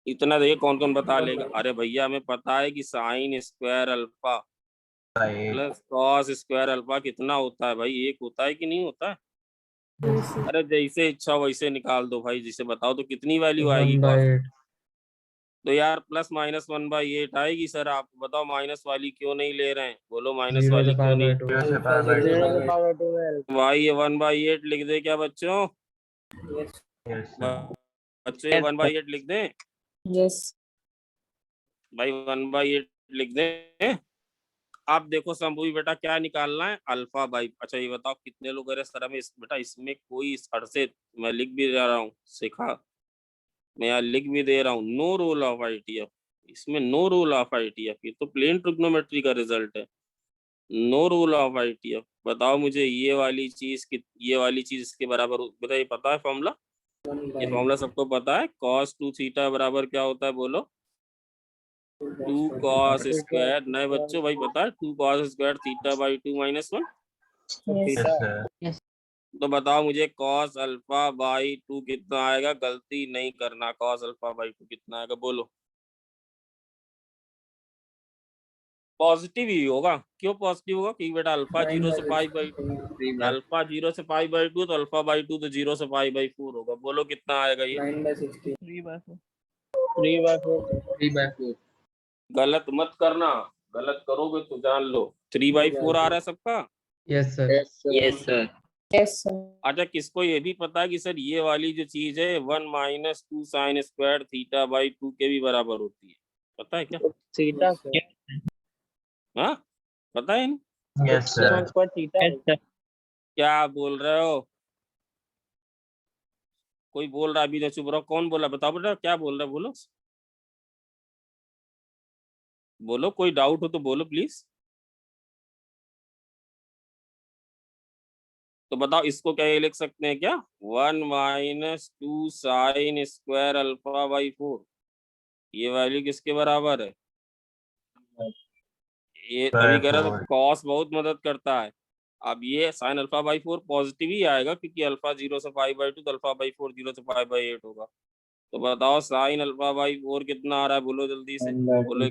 इतना देखिए कौन कौन बता लेगा। अरे भैया हमें पता है कि sine square alpha plus cos square alpha कितना होता है भाई? 1 होता है कि नहीं होता है? अरे जैसे इच्छा वैसे निकाल दो भाई, जिसे बताओ तो कितनी वैल्यू आएगी cos? तो यार +-1/8 आएगी। सर आप बताओ माइनस वाली क्यों नहीं ले रहे हैं? बोलो माइनस वाली क्यों नहीं? भाई ये 1/8 लिख दे क्या बच्चों? बच्चों ये 1/8 लिख दें यस। भाई? 1/8 लिख दें? आप देखो शंभू बेटा क्या निकालना है, अल्फा बाई। अच्छा ये बताओ कितने लोग कह रहे सर हमें बेटा इसमें कोई सर से, मैं लिख भी दे रहा हूँ, सिखा मैं यहाँ लिख भी दे रहा हूँ, नो रूल ऑफ आईटीएफ, इसमें नो रूल ऑफ आईटीएफ, ये तो प्लेन ट्रिग्नोमेट्री का रिजल्ट है, नो रूल ऑफ आईटीएफ। बताओ मुझे ये वाली चीज की, ये वाली चीज इसके बराबर बेटा ये पता है फॉर्मूला, ये फॉर्मूला सबको पता है, cos 2 थीटा बराबर क्या होता है बोलो, 2 cos स्क्वायर, नए बच्चों भाई पता है 2 cos square theta by 2 minus 1। Yes, sir. तो बताओ मुझे cos अल्फा बाई 2 कितना आएगा, गलती नहीं करना, cos अल्फा बाई 2 कितना आएगा बोलो। पॉजिटिव ही होगा, क्यों पॉजिटिव होगा, क्योंकि बेटा अल्फा 0 से पाई बाई 2, अल्फा 0 से पाई बाई 2 तो अल्फा बाई 2 तो 0 से पाई बाई 4 होगा, बोलो कितना आएगा ये। 9/16 3/4 गलत मत करना, गलत करोगे तो जान लो। 3/4 आ रहा है सबका। Yes, sir. Yes, sir. Yes, sir. अच्छा किसको ये भी पता है कि सर ये वाली जो चीज है 1 minus 2 sine square theta by 2 के भी बराबर होती है, पता है क्या? थीटा हाँ पता है नहीं? Yes, sir. स्क्वायर थीटा क्या बोल रहे हो, कोई बोल रहा है अभी तो चुप रहो, कौन बोला बताओ बेटा क्या बोल रहा है, बोलो बोलो, कोई डाउट हो तो बोलो प्लीज। तो बताओ इसको क्या ये लिख सकते हैं क्या, 1 minus 2 sine square alpha by 4, ये वैल्यू किसके बराबर है, ये तभी कह रहा था कॉस बहुत मदद करता है। अब ये साइन अल्फा बाई 4 पॉजिटिव ही आएगा क्योंकि अल्फा 0 से पाई बाई 2 तो अल्फा बाई 4 0 से पाई बाई 8 होगा। तो बताओ साइन अल्फा बाई 4 कितना आ रहा है, बोलो जल्दी से बोलो।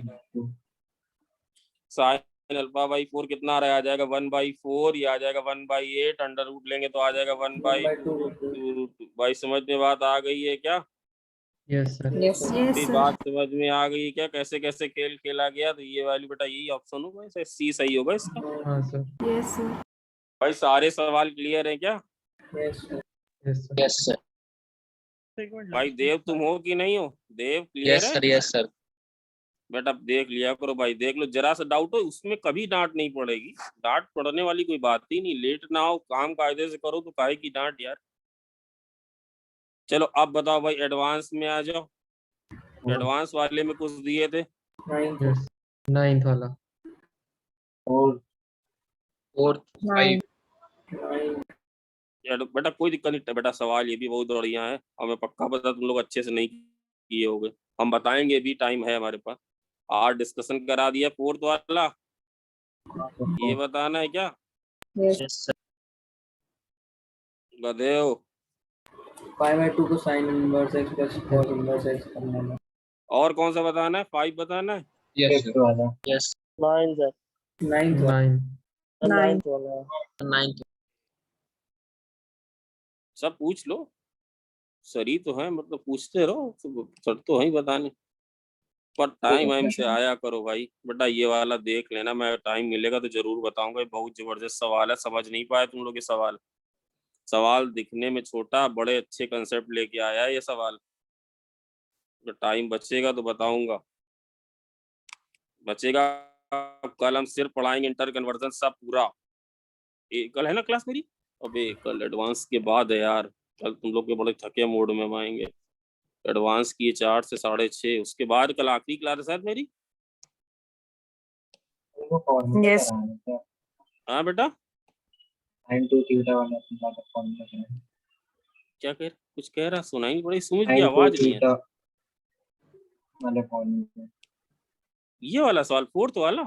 साइन अल्फा बाई 4 कितना आ रहा है, आ जाएगा 1/4, ये आ जाएगा 1/8, अंडर रूट लेंगे तो आ जाएगा 1/2 भाई समझ में बात आ गई है क्या? Yes, sir. Yes, sir. ये बात समझ में आ गई क्या, कैसे कैसे खेल खेला गया? तो ये वाली बेटा यही ऑप्शन होगा, इसे सी सही होगा इसका। हाँ, sir. Yes, sir. भाई सारे सवाल क्लियर है क्या? Yes, sir. यस सर भाई देव तुम हो कि नहीं हो, देव क्लियर है? यस सर बेटा देख लिया करो भाई, देख लो, जरा सा डाउट हो उसमें कभी डांट नहीं पड़ेगी, डांट पड़ने वाली कोई बात ही नहीं, लेट ना हो, काम कायदे से करो तो काहे की डांट यार। चलो अब बताओ भाई एडवांस में आ जाओ, एडवांस वाले में कुछ दिए थे, 9 Yes. 9th वाला. फोर्थ 9. बेटा कोई दिक्कत नहीं बेटा, सवाल ये भी बहुत बढ़िया है और मैं पक्का पता तुम लोग अच्छे से नहीं किए होगे, हम बताएंगे भी, टाइम है हमारे पास। आज डिस्कशन करा दिया फोर्थ वाला, ये बताना है क्या? Yes. यस सर गधे हो। 5/2 को sign inverse x plus cos inverse x करना है। और कौन सा बताना है, 5 बताना है? Yes yes 9 sir 9th 9. 9. वाला 9 सब पूछ लो, सरी तो है, मतलब पूछते रहो, सर तो है ही बताने, पर टाइम से आया करो भाई। बेटा ये वाला देख लेना, मैं टाइम मिलेगा तो जरूर बताऊंगा, ये बहुत जबरदस्त सवाल है, समझ नहीं पाए तुम लोग ये सवाल, सवाल दिखने में छोटा, बड़े अच्छे कंसेप्ट लेके आया है ये सवाल। तो टाइम बचेगा तो बताऊंगा, बचेगा कल हम सिर्फ पढ़ाएंगे इंटर कन्वर्जन सब पूरा। कल है ना क्लास मेरी, अबे कल एडवांस के बाद है यार, कल तुम लोग के बड़े थके मूड में हम आएंगे, एडवांस की 4 से 6:30, उसके बाद कल आखिरी क्लास है शायद मेरी। Yes. हाँ बेटा sin 2 थीटा वाला फॉर्मूला है, क्या कह, कुछ कह रहा, सुनाई नहीं पड़ी, समझ sin की 2 आवाज नहीं है। थीटा वाला फॉर्मूला। ये वाला सवाल फोर्थ वाला,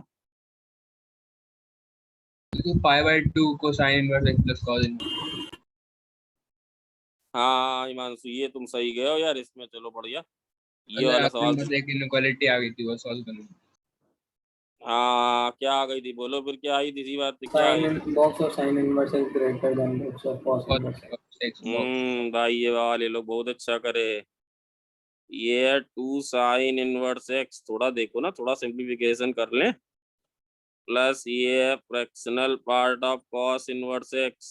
पाई/2 को sign inverse x plus cos inverse. हाँ हिमांशु ये तुम सही गए हो यार इसमें, चलो बढ़िया, ये अरे वाला आपके सवाल बस एक इनइक्वालिटी आ गई थी वो सॉल्व करना। हाँ क्या आ गई थी बोलो, फिर क्या आई थी, इसी बात पे क्या आई थी? sin box of sin inverse is greater than box of cos inverse x. x box भाई ये वाले लोग बहुत अच्छा करे, ये 2 साइन इनवर्स एक्स, थोड़ा देखो ना, थोड़ा सिंप्लीफिकेशन कर लें, प्लस ये fractional part of cos inverse x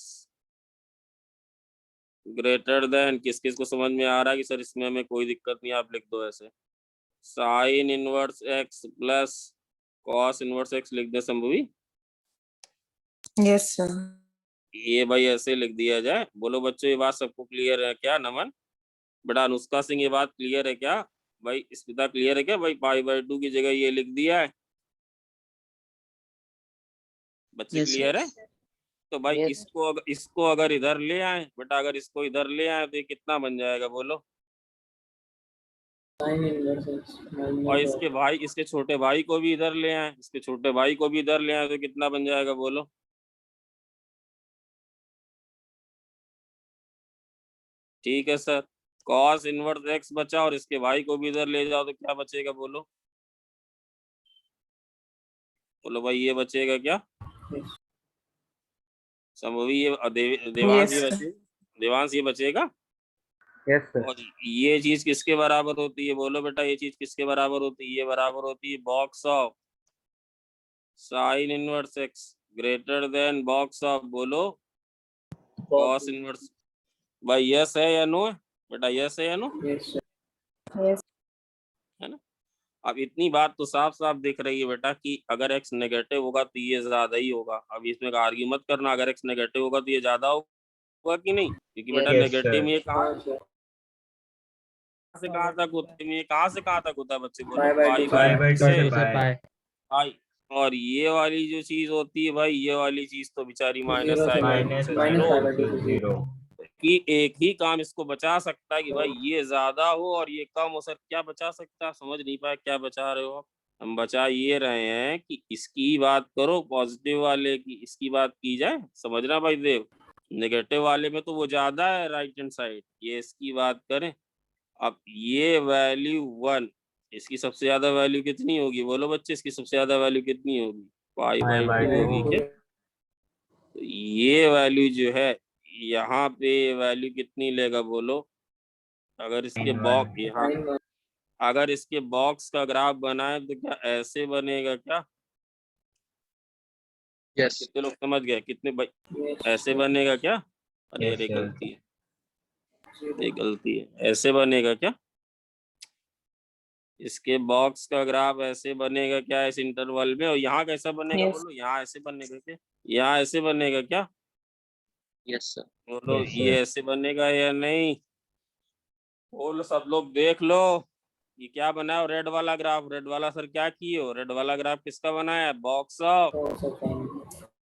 greater than, किस किस को समझ में आ रहा है कि सर इसमें हमें कोई दिक्कत नहीं, आप लिख दो ऐसे, sine inverse x plus cos inverse x लिख दे संभवी। Yes, sir. ये भाई ऐसे लिख दिया जाए। बोलो बच्चों ये बात सबको क्लियर है क्या? नमन बेटा अनुष्का सिंह ये बात क्लियर है क्या भाई? स्मिता क्लियर है क्या भाई? पाई/2 की जगह ये लिख दिया है। बच्चे Yes, क्लियर है? तो भाई Yes. इसको अगर इधर ले आए बेटा, अगर इसको इधर ले आए तो ये कितना बन जाएगा बोलो? साइन इनवर्स एक्स और इसके भाई, इसके छोटे भाई को भी इधर ले आए, इसके छोटे भाई को भी इधर ले आए तो कितना बन जाएगा बोलो? ठीक है सर, कॉस इनवर्स एक्स बचा और इसके भाई को भी इधर ले जाओ तो क्या बचेगा बोलो? बोलो भाई ये बचेगा क्या संभवी? ये देवांश Yes, ये sir. बचेगा? देवांश ये बचेगा? Yes sir. और ये चीज किसके बराबर होती है बोलो बेटा? ये चीज किसके बराबर होती है? ये बराबर होती है box of sine inverse x greater than box of बोलो कॉस इनवर्स। भाई यस है या नो है बेटा? यस है या नो? Yes Yes. है ना? अब इतनी बात तो साफ साफ दिख रही है बेटा कि अगर एक्स नेगेटिव होगा तो ये ज्यादा ही होगा। अब इसमें आर्ग्यू मत करना, अगर एक्स नेगेटिव होगा तो ये ज्यादा होगा कि नहीं? क्योंकि बेटा Yes, नेगेटिव में ये कहाँ हाँ सर। से कहाँ तक होता है? ये कहाँ से कहाँ तक होता है बच्चे बोलो? Pi/2 2 से पाई। पाई। और ये वाली जो चीज होती है भाई, ये वाली चीज तो बेचारी माइनस Zero से minus -π/2 से 0 कि एक ही काम इसको बचा सकता है कि भाई ये ज्यादा हो और ये कम हो। सर क्या बचा सकता है? समझ नहीं पाया क्या बचा रहे हो आप? हम बचा ये रहे हैं कि इसकी बात करो पॉजिटिव वाले की, इसकी बात की जाए। समझना भाई देव, नेगेटिव वाले में तो वो ज्यादा है राइट हैंड साइड, ये इसकी बात करें। अब ये वैल्यू 1, इसकी सबसे ज्यादा वैल्यू कितनी होगी बोलो बच्चे? इसकी सबसे ज्यादा वैल्यू कितनी होगी? पाई/2 होगी क्या? तो ये वैल्यू जो है यहाँ पे वैल्यू कितनी लेगा बोलो? अगर इसके बॉक्स यहाँ, sin अगर इसके बॉक्स का ग्राफ बनाए तो क्या ऐसे बनेगा क्या? yes, कितने लोग समझ गए? कितने भाई? yes, ऐसे बनेगा क्या? अरे Yes, अरे sir. गलती है, ये गलती है। ऐसे बनेगा क्या? इसके बॉक्स का ग्राफ ऐसे बनेगा क्या इस इंटरवल में? और यहाँ कैसा बनेगा Yes. बोलो? यहाँ ऐसे बनेगा क्या? यहाँ ऐसे बनेगा क्या yes, sir. बोलो? Yes, sir. ये ऐसे बनेगा या नहीं? बोलो सब लोग देख लो, ये क्या बनाया रेड वाला ग्राफ? रेड वाला सर क्या किए हो? रेड वाला ग्राफ किसका बनाया है? Box of cos of sin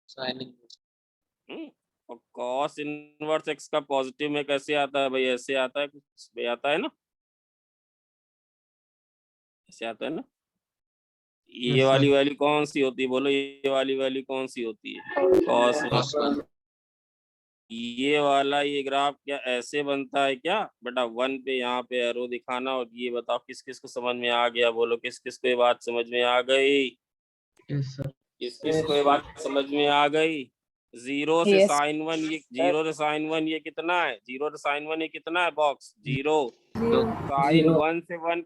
Sign in. और कॉस इनवर्स एक्स का पॉजिटिव में कैसे आता है भाई? ऐसे आता है, कुछ भी आता है ना, ऐसे आता है ना। ये Yes, वाली sir. वैल्यू कौन सी होती है बोलो? ये वाली वैल्यू कौन सी होती है? कॉस। Cos 1. ये वाला ये ग्राफ क्या ऐसे बनता है क्या बेटा? 1 पे यहाँ पे एरो दिखाना और ये बताओ किस किस को समझ में आ गया बोलो? किस किस को ये बात समझ में आ गई? Yes, sir. किस किस को ये बात समझ में आ गई? 0 से Yes. साइन 1 ये 0 से साइन 1 ये कितना है? 0 से साइन 1 ये कितना है? बॉक्स 0। साइन 1 से 1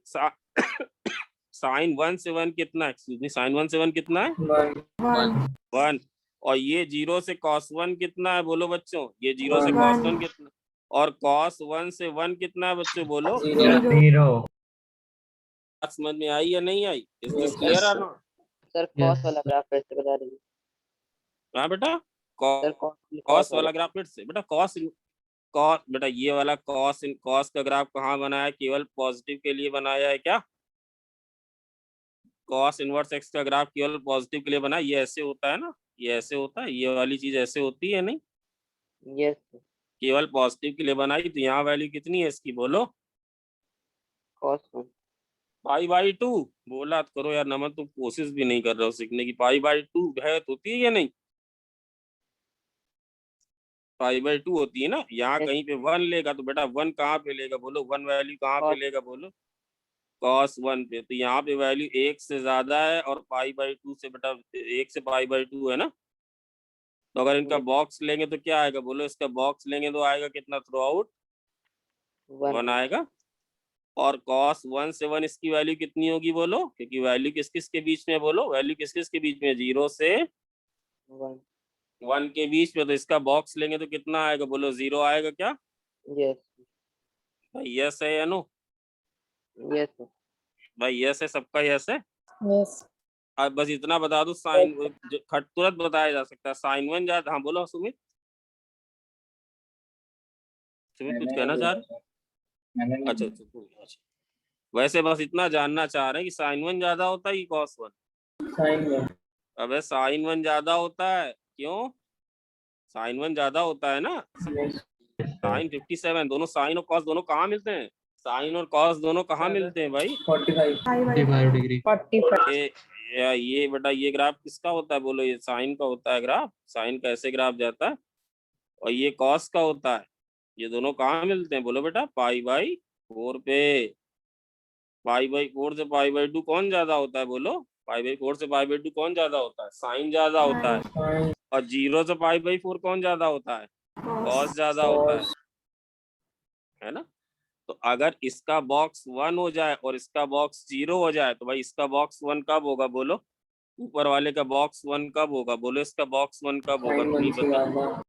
साइन 1 से 1 कितना है? एक्सक्यूज मी, साइन 1 से 1 कितना है? 1 1। और ये 0 से cos 1 कितना है बोलो बच्चों? ये 0 से cos 1 कितना? और cos 1 से 1 कितना है बच्चों बोलो? 0 बात समझ में आई या नहीं आई? Is this Yes, clear sir. और नॉट? सर Yes, कॉस वाला ग्राफ कैसे बता रही है? हाँ बेटा, सर कॉस वाला ग्राफ फिर से बेटा, कॉस बेटा ये वाला कॉस का ग्राफ कहाँ बनाया है? केवल पॉजिटिव के लिए बनाया है क्या? कॉस इनवर्स एक्स का ग्राफ केवल पॉजिटिव के लिए बना? ये ऐसे होता है ना, ये ऐसे होता है, ये वाली चीज ऐसे होती है नहीं? यस केवल पॉजिटिव के लिए बनाई तो यहाँ वैल्यू कितनी है इसकी बोलो? कॉस 1 पाई/2। बोला तो करो यार नमन, तुम कोशिश भी नहीं कर रहे हो सीखने की। पाई/2 है तो होती है या नहीं? पाई/2 होती है ना। यहाँ Yes. कहीं पे 1 लेगा तो बेटा 1 कहाँ पे लेगा बोलो? 1 वैल्यू कहाँ पे Cos. लेगा बोलो? cos 1 पे। तो यहाँ पे वैल्यू 1 से ज्यादा है और पाई/2 से बेटा 1 से पाई/2 है ना। तो अगर इनका Yes. बॉक्स लेंगे तो क्या आएगा बोलो? इसका बॉक्स लेंगे तो आएगा कितना? थ्रू आउट 1 आएगा। और cos 1 से 1 इसकी वैल्यू कितनी होगी बोलो? क्योंकि वैल्यू किस किस के बीच में बोलो? वैल्यू किस किस के बीच में? 0 से 1 1 के बीच में। तो इसका बॉक्स लेंगे तो कितना आएगा बोलो? 0 आएगा क्या? यस भाई यस है या नो? यस भाई यस है, सबका यस है। Yes. अब बस इतना बता दो, साइन तुरंत बताया जा सकता है। साइन 1 ज्यादा, हाँ बोलो सुमित। सुमित कुछ कहना चाह रहे? मैंने अच्छा अच्छा, वैसे बस इतना जानना चाह रहे हैं कि साइन 1 ज्यादा होता है कि कॉस 1? साइन 1। अबे साइन 1 ज्यादा होता है, क्यों? साइन 1 ज्यादा होता है ना। साइन 57, दोनों साइन और कॉस दोनों कहाँ मिलते हैं? साइन और कॉस दोनों कहाँ मिलते हैं भाई? 45 45 डिग्री। 45. ये बेटा ये ग्राफ किसका होता है बोलो? ये साइन का होता है ग्राफ। साइन का ऐसे ग्राफ जाता है, और ये कॉस का होता है। ये दोनों कहाँ मिलते हैं बोलो बेटा? पाई/4 पे। पाई/4 से पाई/2 कौन ज्यादा होता है बोलो? पाई/4 से पाई/2 कौन ज्यादा होता है? साइन ज्यादा होता है। साइन और 0 से पाई/4 कौन ज्यादा होता है? कॉस ज्यादा होता है ना। तो अगर इसका बॉक्स 1 हो जाए और इसका बॉक्स 0 हो जाए, तो भाई इसका बॉक्स 1 कब होगा बोलो? ऊपर वाले का बॉक्स 1 कब होगा बोलो? इसका बॉक्स 1 कब होगा? साइन तुम 1 ही से बताओ। ज्यादा।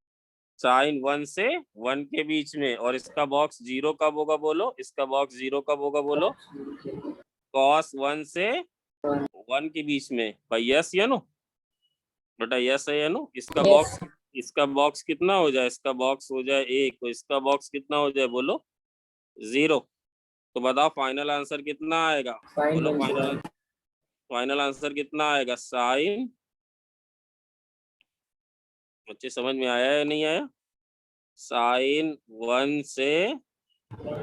साइन 1 से 1 के बीच में। और इसका बॉक्स 0 कब होगा बोलो? इसका बॉक्स 0 कब होगा बोलो? कॉस 1 से 1 के बीच में। भाई यस या नो बेटा? यस है या नो? इसका बॉक्स कितना हो जाए? इसका बॉक्स हो जाए 1, तो इसका बॉक्स कितना हो जाए बोलो? 0। तो बताओ फाइनल आंसर कितना आएगा साइन बोलो? 1 से ज्यादा। फाइनल आंसर कितना आएगा? साइन, बच्चे समझ में आया या नहीं आया? साइन 1 से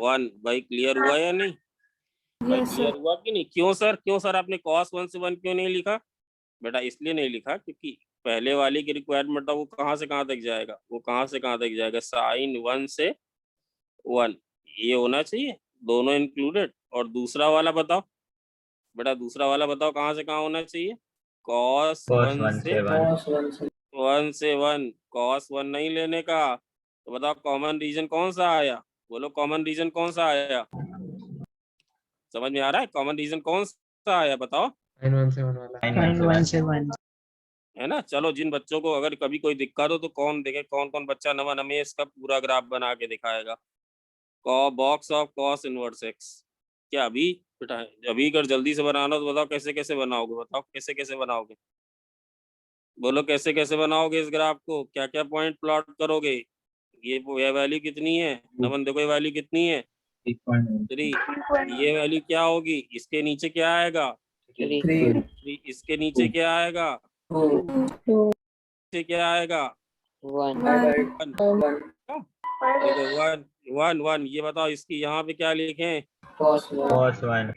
1। भाई क्लियर हुआ या नहीं? भाई क्लियर हुआ कि नहीं? क्यों सर आपने cos 1 से 1 क्यों नहीं लिखा? बेटा इसलिए नहीं लिखा क्योंकि पहले वाले की रिक्वायरमेंट था, वो कहाँ से कहाँ तक जाएगा? वो कहाँ से कहाँ तक जाएगा? साइन 1 से 1 ये होना चाहिए, दोनों इंक्लूडेड। और दूसरा वाला बताओ बेटा, दूसरा वाला बताओ कहाँ से कहाँ होना चाहिए? cos 1 से cos 1 से 1 से 1। cos 1 नहीं लेने का, तो बताओ कॉमन रीजन कौन सा आया बोलो? कॉमन रीजन कौन सा आया? समझ में आ रहा है? कॉमन रीजन कौन सा आया बताओ? साइन 1 से 1 वाला। Sin 1 से 1. है ना। चलो जिन बच्चों को अगर कभी कोई दिक्कत हो तो कौन देखे, कौन कौन बच्चा नमन हमें इसका पूरा ग्राफ बना के दिखाएगा? Box of cos inverse x। क्या अभी बेटा अभी अगर जल्दी से बनाना हो तो बताओ कैसे कैसे बनाओगे? बताओ कैसे कैसे बनाओगे? बोलो कैसे कैसे बनाओगे इस ग्राफ को? क्या क्या पॉइंट प्लॉट करोगे? ये वैल्यू कितनी है नमन? देखो ये वैल्यू कितनी है? 3। ये वैल्यू क्या होगी? इसके नीचे क्या आएगा? 3 इसके नीचे क्या आएगा? 2 नीचे क्या आएगा? 1. 1 देखो 1 1 1। ये बताओ इसकी यहाँ पे क्या लिखें? cos 1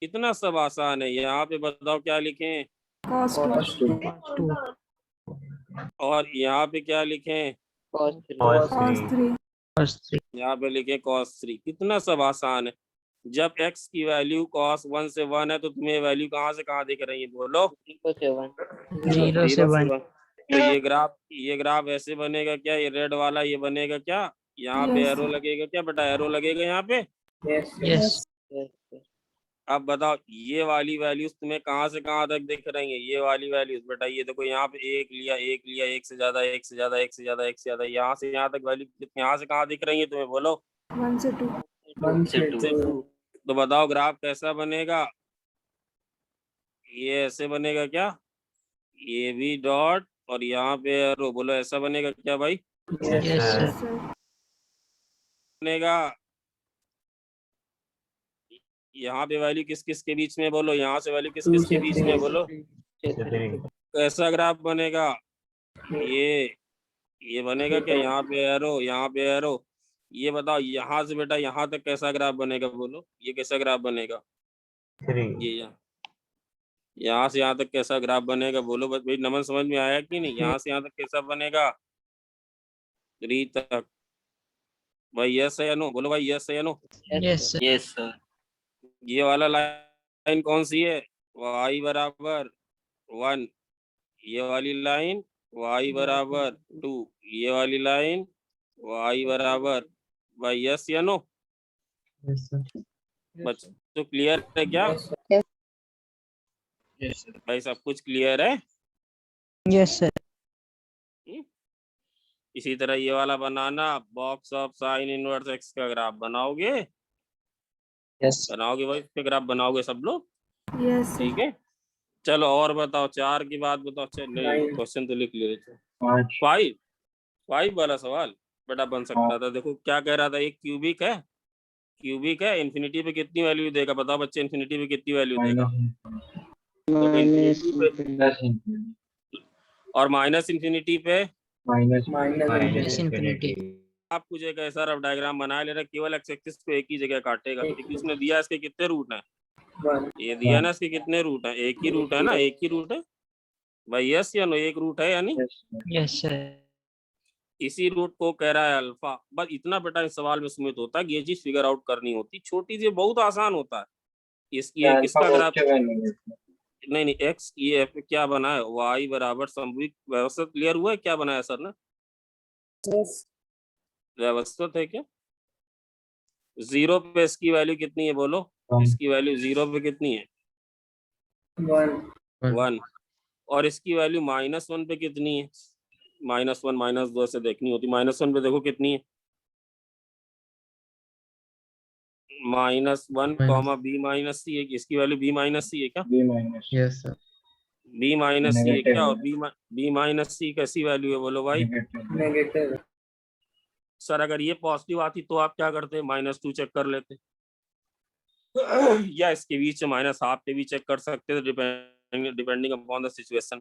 कितना सब आसान है। यहाँ पे बताओ क्या लिखें? cos 2 2. और यहाँ पे क्या लिखें? Cos 3. Cos 3. यहाँ पे लिखें cos 3। कितना सब आसान है। जब x की वैल्यू cos 1 से 1 है तो तुम्हें वैल्यू कहाँ से कहाँ दिख रही है बोलो? 0 से 1. 0 से 1. तो ये ग्राफ ऐसे बनेगा क्या? ये रेड वाला ये बनेगा क्या? यहाँ पे एरो लगेगा क्या बेटा? एरो लगेगा यहाँ पे। yes Yes. Yes, sir. अब बताओ ये वाली वैल्यूज तुम्हें कहाँ से कहाँ तक दिख रही है? ये वाली वैल्यूज बेटा ये देखो, यहाँ पे एक लिया, एक से ज्यादा, एक से ज्यादा, एक से ज्यादा, एक से ज्यादा, यहाँ से यहाँ तक वैल्यू यहाँ से कहाँ दिख रही है तुम्हें बोलो? 1 से 2 तो बताओ ग्राफ कैसा बनेगा? ये ऐसे बनेगा क्या? ये भी डॉट और यहाँ पे एरो। बोलो ऐसा बनेगा क्या भाई? Yes, sir. बनेगा। यहाँ पे वैल्यू किस किस के बीच में बोलो? यहाँ से वैल्यू किस किस के बीच में बोलो? कैसा ग्राफ बनेगा? ये बनेगा क्या? यहाँ पे एरो, यहाँ पे एरो। ये बताओ यहाँ से बेटा यहाँ तक कैसा ग्राफ बनेगा बोलो? ये कैसा ग्राफ बनेगा? ये यहाँ से यहाँ तक कैसा ग्राफ बनेगा बोलो? बस भाई नमन समझ में आया कि नहीं? यहाँ से यहाँ तक कैसा बनेगा? 3 तक। भाई यस है या नो? बोलो भाई यस है या no? Yes, sir. Yes, sir. ये वाला लाइन कौन सी है? y बराबर 1। ये वाली लाइन y बराबर 2। ये वाली लाइन y बराबर। भाई यस या नो? Yes, sir. बच्चों तो क्लियर है क्या? भाई सब कुछ क्लियर है? Yes, sir. इसी तरह ये वाला बनाना, box of sine inverse x का ग्राफ बनाओगे? Yes. बनाओगे भाई? इसके ग्राफ बनाओगे सब लोग? yes ठीक है। चलो और बताओ, 4 की बात बताओ। चल नहीं, Nine. क्वेश्चन तो लिख लिए थे। 5 5 वाला सवाल बेटा बन सकता था। देखो क्या कह रहा था, एक क्यूबिक है, इन्फिनिटी पे कितनी वैल्यू देगा? बताओ बच्चे, इन्फिनिटी पे कितनी वैल्यू देगा? तो इन्फिनिटी पे प्लस इंफिनिटी और माइनस इन्फिनिटी पे माइनस माइनस इन्फिनिटी। आप कुछ एक ऐसा रफ डायग्राम बना ले रहा, केवल एक्स एक्सिस को एक ही जगह काटेगा, क्योंकि उसने दिया इसके कितने रूट हैं? One. ये दिया ना, इसके कितने रूट हैं? एक ही रूट है ना, एक ही रूट है भाई। यस या नो? एक रूट है यानी यस सर। इसी रूट को कह रहा है अल्फा। बस इतना बेटा इस सवाल में सुमित होता है कि ये चीज फिगर आउट करनी होती, छोटी सी, बहुत आसान होता है। ये किसका ग्राफ? नहीं एक्स, ये क्या बना है? वाई बराबर समविक व्यवस्थित। क्लियर हुआ है क्या बनाया सर ने? Yes. व्यवस्थित है क्या? 0 पे इसकी वैल्यू कितनी है बोलो? इसकी वैल्यू 0 पे कितनी है? One. 1। और इसकी वैल्यू -1 पे कितनी है? -1 -2 से देखनी होती। -1 पे देखो कितनी है? -1 कॉमा b माइनस सी है। इसकी वैल्यू b माइनस सी है क्या? B minus yes sir. b minus C है Negative क्या? और है। b माइनस सी कैसी वैल्यू है बोलो भाई? Negative. सर अगर ये पॉजिटिव आती तो आप क्या करते? -2 चेक कर लेते, या इसके बीच में -12 पे भी चेक कर सकते थे, depending upon the situation.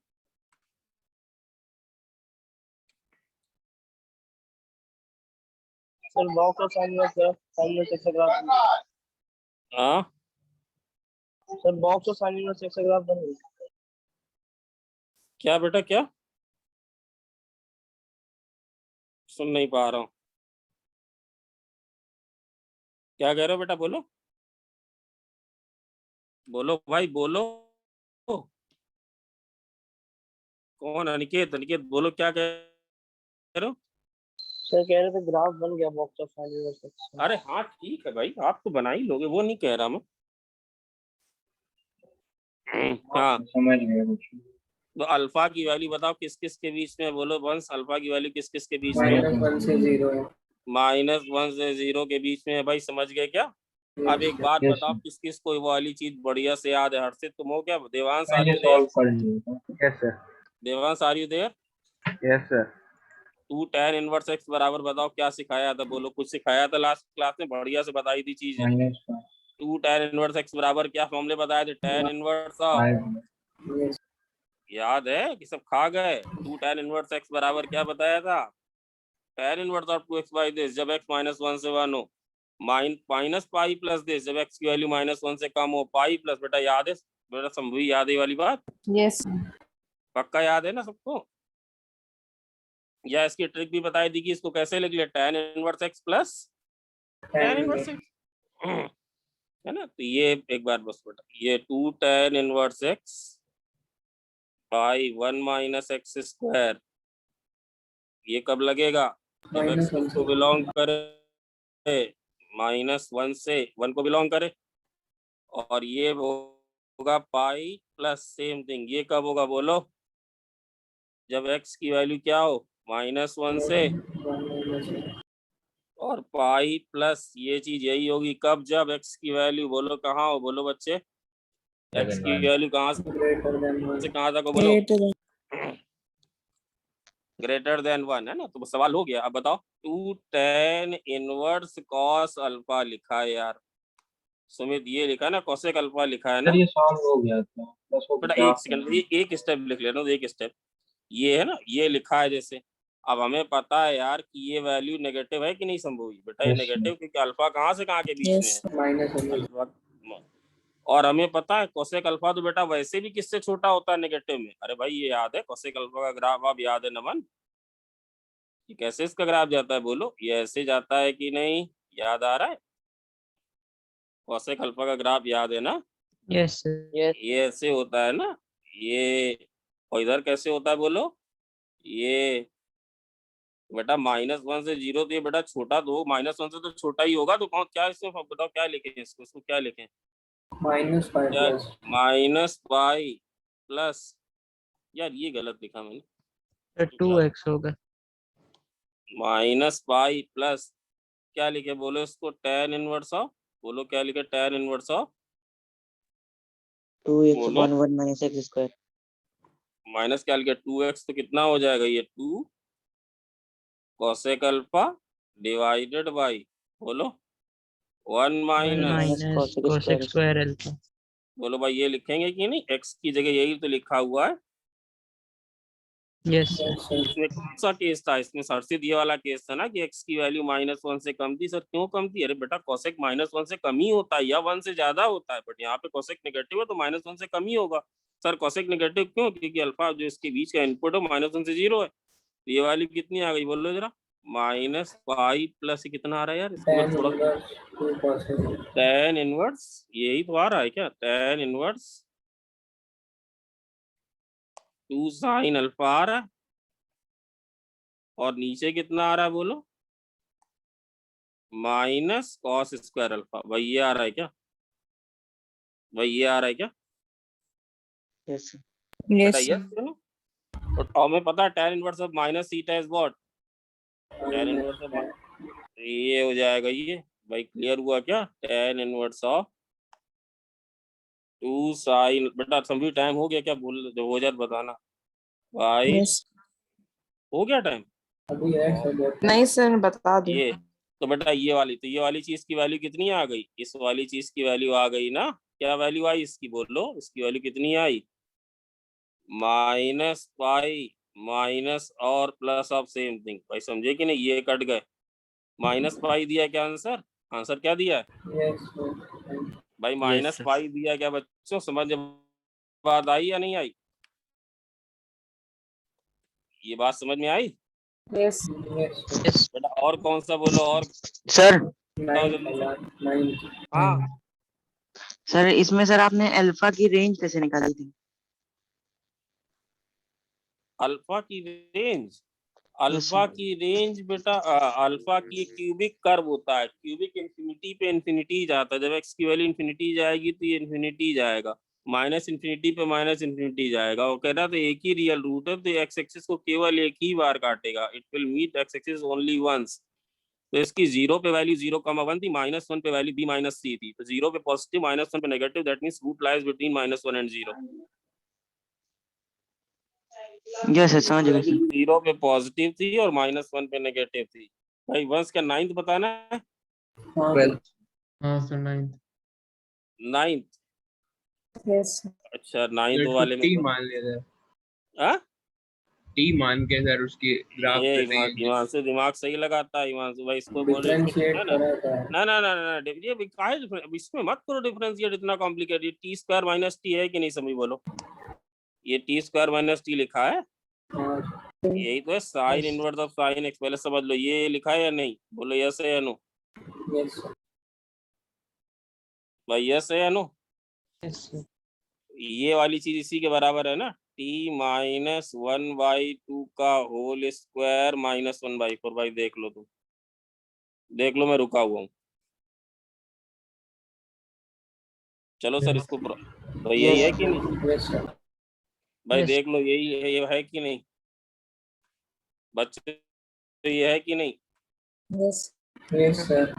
Sir box और साइन में कैसे ग्राफ? हाँ सर बॉक्स और साइन में कैसे ग्राफ बनेगा? क्या बेटा, क्या सुन नहीं पा रहा हूँ? क्या कह रहे हो बेटा? बोलो बोलो भाई बोलो। कौन? अनिकेत? अनिकेत बोलो, क्या कह रहे हो? सर कह रहे थे ग्राफ बन गया बॉक्स और साइन में। अरे हाँ ठीक है भाई, आप तो बना ही लोगे, वो नहीं कह रहा मैं। हाँ समझ गया कुछ। तो अल्फा की वैल्यू बताओ किस किस के बीच में है? बोलो वंश, अल्फा की वैल्यू किस किस के बीच में है? -1 से 0 है। -1 से 0 के बीच में है भाई, समझ गए क्या? अब एक बात Yes, बताओ, sir. किस किस को वो वाली चीज बढ़िया से याद है? हर्षित तुम हो क्या? देवांश आर मैंने यू सॉल्व देयर? कर लिया। Yes sir. Devansh are you there? Yes sir. 2 tan inverse x बराबर बताओ क्या सिखाया था? बोलो कुछ सिखाया था लास्ट क्लास में, बढ़िया से बताई थी चीजें। -5 2 tan इनवर्स x बराबर क्या फॉर्मूले बताए थे? tan inverse Yes. याद है कि सब खा गए? 2 tan इनवर्स x बराबर क्या बताया था? tan inverse of 2x by this, जब x -1 से 1 हो, माइनस पाई प्लस दिस, जब x की वैल्यू -1 से कम हो, पाई प्लस। बेटा याद है? बेटा संभवी याद है वाली बात? Yes. पक्का याद है ना सबको? या इसकी ट्रिक भी बताई थी कि इसको कैसे लिख ले? tan inverse x plus tan inverse x, है ना? तो ये एक बार बस बेटा, ये 2 tan inverse x by 1 minus x square, ये कब लगेगा? जब x -1 को बिलोंग करे, -1 से 1 को बिलोंग करे। और ये होगा पाई प्लस सेम थिंग, ये कब होगा बोलो? जब x की वैल्यू क्या हो? -1 से, और पाई प्लस ये चीज यही होगी कब? जब x की वैल्यू बोलो कहाँ हो? बोलो बच्चे, x की वैल्यू कहाँ से कहाँ तक हो? बोलो Greater than. ग्रेटर देन 1, है ना? तो सवाल हो गया। अब बताओ, 2 tan इनवर्स cos अल्फा लिखा है यार सुमित, ये लिखा है ना, कोसेक अल्फा लिखा है ना? सर ये सॉल्व हो गया था, बस वो बेटा एक सेकंड, ये एक स्टेप लिख लेना, एक स्टेप। ये है ना, ये लिखा है जैसे। अब हमें पता है यार कि ये वैल्यू नेगेटिव है कि नहीं संभवी? बेटा ये Yes, नेगेटिव, क्योंकि अल्फा कहाँ से कहाँ के बीच में Yes. है? अल्फा। और हमें पता है कोसेक अल्फा तो बेटा वैसे भी किससे छोटा होता है नेगेटिव में? अरे भाई ये याद है कोसेक अल्फा का ग्राफ? आप याद है नमन? ये कैसे इसका ग्राफ जाता है बोलो? ये ऐसे जाता है कि नहीं? याद आ रहा है? कोसेक अल्फा का ग्राफ याद है ना? Yes sir. ये ऐसे होता है ना ये। और इधर कैसे होता है बोलो? ये बेटा -1 से 0, तो ये बेटा छोटा, तो -1 से तो छोटा ही होगा। तो कौन क्या इसमें बताओ क्या लिखें? इसको क्या लिखें? -5 plus. -पाई प्लस, यार ये गलत लिखा मैंने। सर 2x होगा। -पाई प्लस क्या लिखे बोलो इसको? tan इनवर्स ऑफ, बोलो क्या लिखे? tan इनवर्स ऑफ 2x बोलो 1 1 minus x square. माइनस क्या लिखा 2x तो कितना हो जाएगा ये 2 कोसेक अल्फा डिवाइडेड बाई बोलो 1 minus minus minus cosec cosec square square alpha. बोलो भाई ये लिखेंगे कि नहीं x की जगह यही तो लिखा हुआ है। Yes sir. Yes, sir. इसमें कौन सा केस था इसमें सर सीधे ये वाला केस था ना कि x की वैल्यू -1 से कम थी। सर क्यों कम थी? अरे बेटा कोसेक -1 से कम ही होता है या 1 से ज्यादा होता है, बट यहाँ पे कोसेक नेगेटिव है तो -1 से कम ही होगा। सर कोसेक नेगेटिव क्यों? क्योंकि अल्फा जो इसके बीच का इनपुट है -1 से 0 है। तो ये वाली कितनी आ गई बोलो जरा -पाई प्लस कितना आ रहा है यार इसको मैं Tan थोड़ा inverse 2 cosec. tan इनवर्स यही तो आ रहा है क्या tan इनवर्स 2 sin अल्फा आ रहा है और नीचे कितना आ रहा है बोलो माइनस कॉस स्क्वायर अल्फा। भाई ये आ रहा है क्या? भाई ये आ रहा है क्या yes sir. बेटा? Yes, yes sir. तो हमें पता है tan inverse of minus theta is what tan inverse of ये हो जाएगा ये। भाई क्लियर हुआ क्या? tan इनवर्स ऑफ 2 sin बेटा सभी टाइम हो गया क्या? भूल जो हो जाए तो बताना भाई। Yes. हो गया टाइम? अभी है सर। नहीं सर बता दो। ये तो बेटा ये वाली चीज की वैल्यू कितनी आ गई? इस वाली चीज की वैल्यू आ गई ना। क्या वैल्यू आई इसकी बोलो? इसकी वैल्यू कितनी आई? -पाई माइनस और प्लस ऑफ सेम थिंग। भाई समझे कि नहीं? ये कट गए -पाई दिया क्या आंसर? आंसर क्या दिया है Yes, sir. भाई? Yes, sir. -पाई दिया क्या बच्चों? समझ बात आई या नहीं आई? ये बात समझ में आई Yes. Yes, sir. यस बेटा? और कौन सा बोलो और sir बताओ जल्दी से। 9. हाँ सर इसमें सर आपने अल्फा की रेंज कैसे निकाली थी? अल्फा की रेंज Yes, अल्फा sir. की रेंज बेटा अल्फा की क्यूबिक कर्व होता है। क्यूबिक इंफिनिटी पे इंफिनिटी जाता है। जब एक्स की वैल्यू इंफिनिटी जाएगी तो ये इंफिनिटी जाएगा, माइनस इंफिनिटी पे माइनस इंफिनिटी जाएगा। वो कह रहा था एक ही रियल रूट है तो एक्स एक्सिस को केवल एक ही बार काटेगा। It will meet x axis only once. तो इसकी 0 पे वैल्यू 0,1 थी, -1 पे वैल्यू b-c थी। तो 0 पे पॉजिटिव, -1 पे negative, that means root lies between -1 and 0। yes sir समझ गए sir. 0 पे पॉजिटिव थी और -1 पे नेगेटिव थी। भाई वंस का 9th बताना है। हाँ, हाँ सर 9th. 9th Yes. अच्छा 9th तो वाले में टी मान लिया सर, हाँ? टी मान के सर उसकी ग्राफ ये पे रेंज। ईमान से दिमाग सही लगाता है ईमान से भाई। इसको बोलो इसको डिफरेंशिएट ना ना करा था। ना ना ना ना ये काहे इसमें मत करो डिफरेंशिएट इतना complicated. T square minus T है कि नहीं समझ बोलो? ये टी स्क्वायर माइनस टी लिखा है, हाँ, यही तो है sine inverse of sine x. पहले समझ लो ये लिखा है या नहीं? बोलो यस है या नो? yes, sir. भाई यस है या नो? Yes sir. ये वाली चीज इसी के बराबर है ना, t-1/2 का होल स्क्वायर -1/4। भाई देख लो तुम, देख लो मैं रुका हुआ हूँ। चलो सर इसको तो यही है कि नहीं? Yes, sir. भाई Yes. देख लो यही है, ये है कि नहीं बच्चे? तो ये है कि नहीं? Yes. Yes, sir.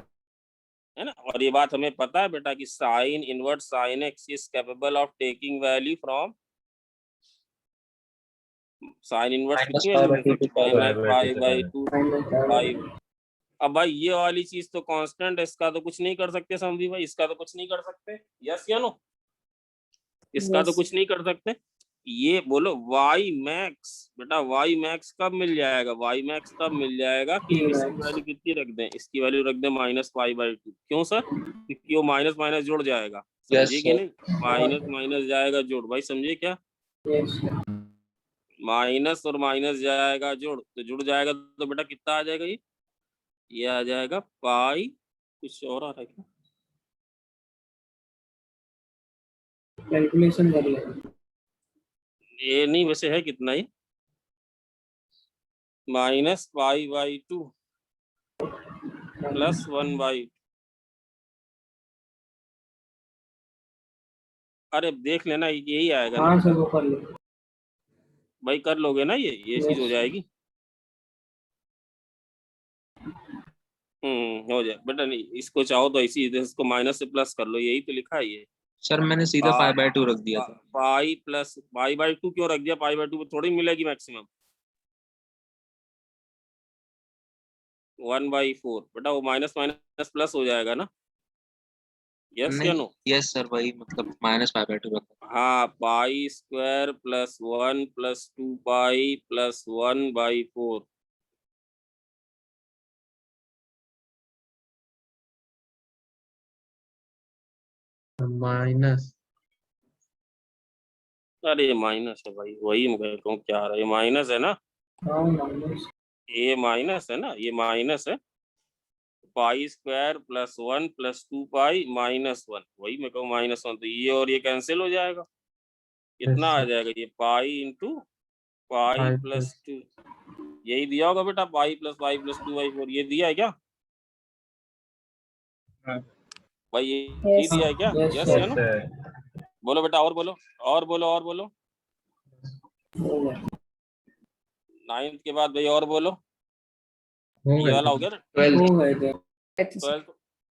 है ना? और ये बात हमें पता है बेटा कि sign inverse sine x is capable of taking value from sine inverse कितनी वैल्यू -π/2 5। अब भाई ये वाली चीज तो कांस्टेंट है, इसका तो कुछ नहीं कर सकते समझी भाई, इसका तो कुछ नहीं कर सकते। यस या नो? इसका तो Yes. कुछ नहीं कर सकते। ये बोलो y मैक्स बेटा, y मैक्स कब मिल जाएगा? y मैक्स तब मिल जाएगा कि इसकी वैल्यू कितनी रख दें? इसकी वैल्यू रख दें -π/2। क्यों सर? क्योंकि वो माइनस माइनस जुड़ जाएगा। समझिए कि नहीं? माइनस माइनस जाएगा जुड़। भाई समझिए क्या? Yes, sir. माइनस और माइनस जाएगा जुड़, तो जुड़ जाएगा तो बेटा कितना आ जाएगा? ये आ जाएगा पाई। कुछ और आ रहा है क्या? कैलकुलेशन कर ले। ये नहीं वैसे है कितना ही -π/2 + 1/2। अरे देख लेना यही आएगा ना हाँ बेटा। सर वो कर ले। भाई कर लोगे ना ये चीज हो जाएगी। हो जाए बेटा। नहीं इसको चाहो तो इसी इसको माइनस से प्लस कर लो, यही तो लिखा है ये। सर मैंने सीधा हाँ। 5/2 रख दिया था। पाई प्लस पाई/2 क्यों रख दिया? पाई/2 पे थोड़ी मिलेगी मैक्सिमम। 1/4 बेटा, वो माइनस माइनस प्लस हो जाएगा ना? यस या नो? यस सर, वही मतलब -5/2 रखा। हाँ, pi square plus 1 plus 2 pi plus 1/4। Minus. अरे ये माइनस है भाई, वही मैं कह रहा हूँ क्या आ रहा है, ये माइनस है ना? हाँ माइनस। ये माइनस है ना, ये माइनस है। पाई स्क्वायर प्लस 1 प्लस 2 पाई -1, वही मैं कहूँ -1, तो ये और ये कैंसिल हो जाएगा। कितना आ जाएगा ये? पाई इंटू पाई प्लस 2, यही दिया होगा बेटा, पाई प्लस 2/4, ये दिया है क्या हाँ। भाई? ये Yes. दिया है क्या? Yes, yes sir. या नो? बोलो बेटा, और बोलो, और बोलो, और बोलो। हो गया। 9th के बाद भाई और बोलो। हो ये गया वाला हो गया ना? 12 हो गए थे।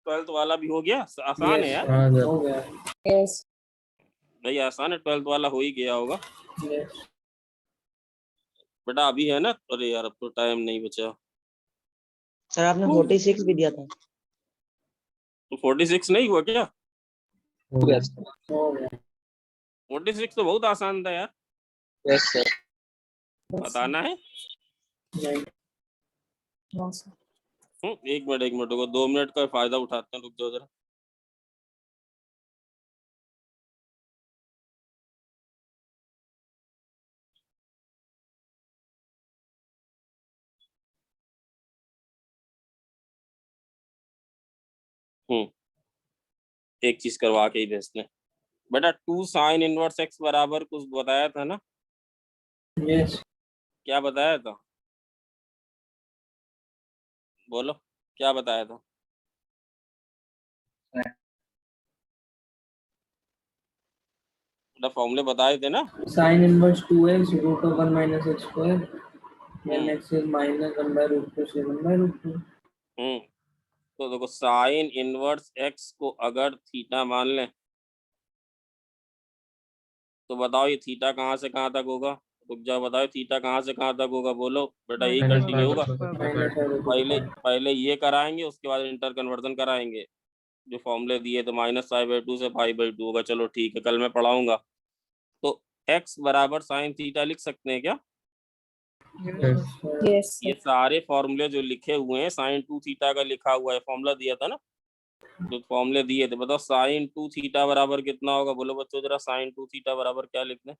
12th वाला भी हो गया। आसान है Yes, यार हाँ सर। हो गया। Yes. भाई, आसान है, 12th वाला हो ही गया होगा Yes. बेटा। अभी है ना? अरे यार, अब तो टाइम नहीं बचा। सर आपने 46 भी दिया था। तो 46 नहीं हुआ क्या? हो गया। हो गया। 46 तो बहुत आसान था यार, यस सर। बताना है। नहीं। No, sir. एक मिनट रुको, 2 मिनट का फायदा उठाते हैं, रुक जाओ जरा। एक चीज करवा के ही भेजते हैं बेटा। 2 साइन इनवर्स x बराबर कुछ बताया था ना? Yes. क्या बताया था? बोलो, क्या बताया था? बेटा फॉर्मूले बताए थे ना? Sin inverse 2x root of 1 minus x square. Then x is minus 1 by root 2 से 1 by root 2. तो देखो, साइन इनवर्स x को अगर थीटा मान लें तो बताओ ये थीटा कहाँ से कहाँ तक होगा? रुक जाओ, बताओ थीटा कहाँ से कहाँ तक होगा? बोलो बेटा, यही कंटिन्यू होगा। पहले ये कराएंगे, उसके बाद इंटर कन्वर्जन कराएंगे। जो फॉर्मूले दिए तो -π/2 से π/2 होगा। चलो ठीक है, कल मैं पढ़ाऊंगा। तो x बराबर साइन थीटा लिख सकते हैं क्या? Yes. ये सारे फॉर्मूले जो लिखे हुए हैं, sin 2 थीटा का लिखा हुआ है, फॉर्मूला दिया था ना, जो फॉर्मूले दिए थे, बताओ sin 2 थीटा बराबर कितना होगा? बोलो बच्चों जरा, sin 2 थीटा बराबर क्या लिख दें?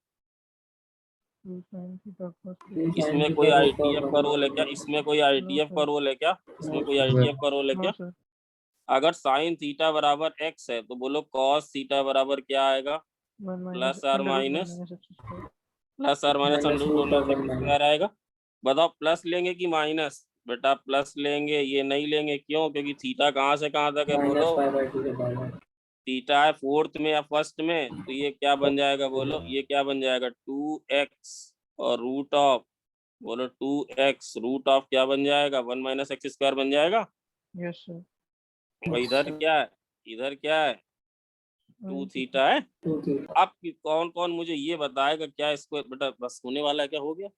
इसमें कोई ITF का रोल है क्या? इसमें कोई ITF का रोल है क्या? इसमें कोई ITF का रोल है क्या? अगर साइन थीटा बराबर x है तो बोलो cos थीटा बराबर क्या आएगा? प्लस और माइनस स्क्वायर आएगा। बताओ प्लस लेंगे कि माइनस? बेटा प्लस लेंगे, ये नहीं लेंगे, क्यों? क्योंकि थीटा कहाँ से कहाँ तक है? बोलो, थीटा है 4th में या 1st में, तो ये क्या बन जाएगा? बोलो, ये क्या बन जाएगा? 2x और रूट ऑफ, बोलो 2x रूट ऑफ क्या बन जाएगा? 1 - x² बन जाएगा। Yes sir. और इधर क्या है? इधर क्या है? 2 थीटा है। अब कौन कौन मुझे ये बताएगा क्या इसको? बेटा बस होने वाला है क्या? हो गया?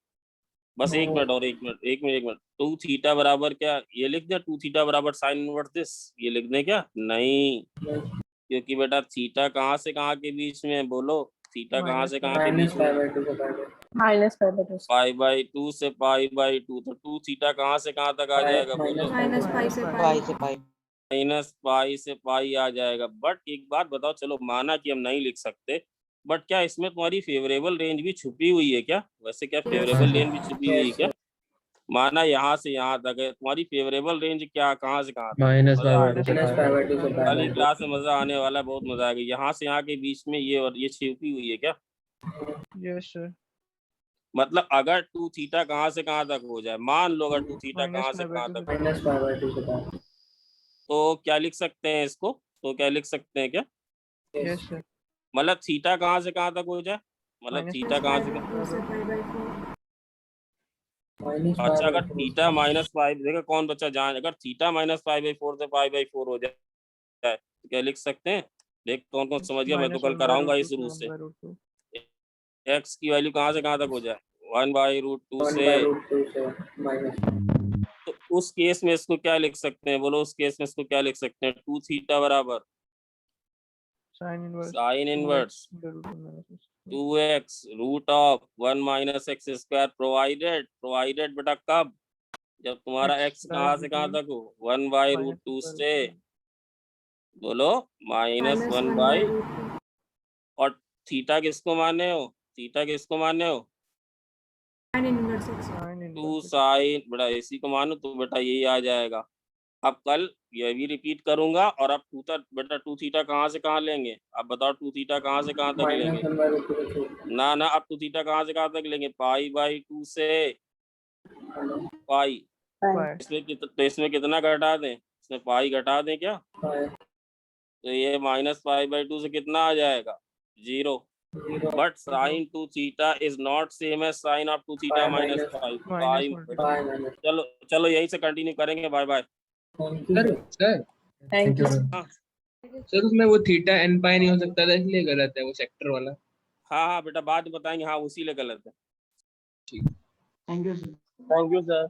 बस 1 मिनट और, 1 मिनट। 2 थीटा बराबर क्या? ये लिख दे, 2 थीटा बराबर साइन इनवर्स दिस, ये लिख दे क्या? नहीं, क्योंकि बेटा थीटा कहाँ से कहाँ के बीच में है? बोलो, थीटा कहाँ से कहाँ के बीच में? Minus 5/2. π/2 से π/2, तो 2 थीटा कहाँ से कहाँ तक आ जाएगा? बोलो, Minus pi से पाई से पाई। -π से पाई आ जाएगा। बट एक बात बताओ, चलो माना कि हम नहीं लिख सकते, बट क्या इसमें तुम्हारी फेवरेबल रेंज भी छुपी हुई है क्या? वैसे क्या फेवरेबल रेंज भी छुपी हुई है क्या? माना यहाँ से यहाँ तक है, तुम्हारी फेवरेबल रेंज क्या, कहाँ से कहाँ तक? कल क्लास में मजा आने वाला है, बहुत मजा आएगा। यहाँ से यहाँ के बीच में ये और ये छुपी हुई है क्या? Yes sir. मतलब अगर 2 थीटा कहाँ से कहाँ तक हो जाए, मान लो अगर 2 थीटा कहाँ से कहाँ तक, तो क्या लिख सकते हैं इसको? तो क्या लिख सकते हैं क्या? Yes sir. मतलब थीटा कहाँ से कहाँ तक हो जाए? मतलब थीटा कहाँ से अच्छा, अगर थीटा -5, देखो कौन बच्चा जान, अगर थीटा -π/4 से π/4 हो जाए तो क्या लिख सकते हैं? देख कौन कौन समझ गया, मैं तो कल कराऊंगा ही शुरू से। x की वैल्यू कहाँ से कहाँ तक हो जाए, 1/√2 से। तो उस केस में इसको क्या लिख सकते हैं, बोलो उस केस में इसको क्या लिख सकते हैं, 2 थीटा बराबर sine inverse 2x root of 1 minus x square, provided बेटा कब, जब तुम्हारा x कहाँ से कहाँ तक हो, 1/√2 से, बोलो -1/, और थीटा किसको माने हो, थीटा किसको माने हो, 2 साइन, बेटा इसी को मानो तो बेटा यही आ जाएगा। अब कल ये भी रिपीट करूंगा, और अब बेटा 2 थीटा कहाँ से कहाँ लेंगे, अब बताओ 2 थीटा कहाँ से कहाँ तक लेंगे, ना अब 2 थीटा कहाँ से कहाँ तक लेंगे, π/2 से पाई, इसमें कितना घटा दें, इसमें पाई घटा दें क्या, तो ये -π/2 से कितना आ जाएगा, 0। But sine 2 theta is not same as sine of 2 theta minus pi. चलो चलो यहीं से कंटिन्यू करेंगे, bye bye. Sir thank you. सर उसमें वो थीटा n पाई नहीं हो सकता था, इसलिए गलत है वो सेक्टर वाला। हाँ हाँ बेटा बाद में बताएंगे, हाँ उसी लिए गलत है। Thank you sir. Thank you sir.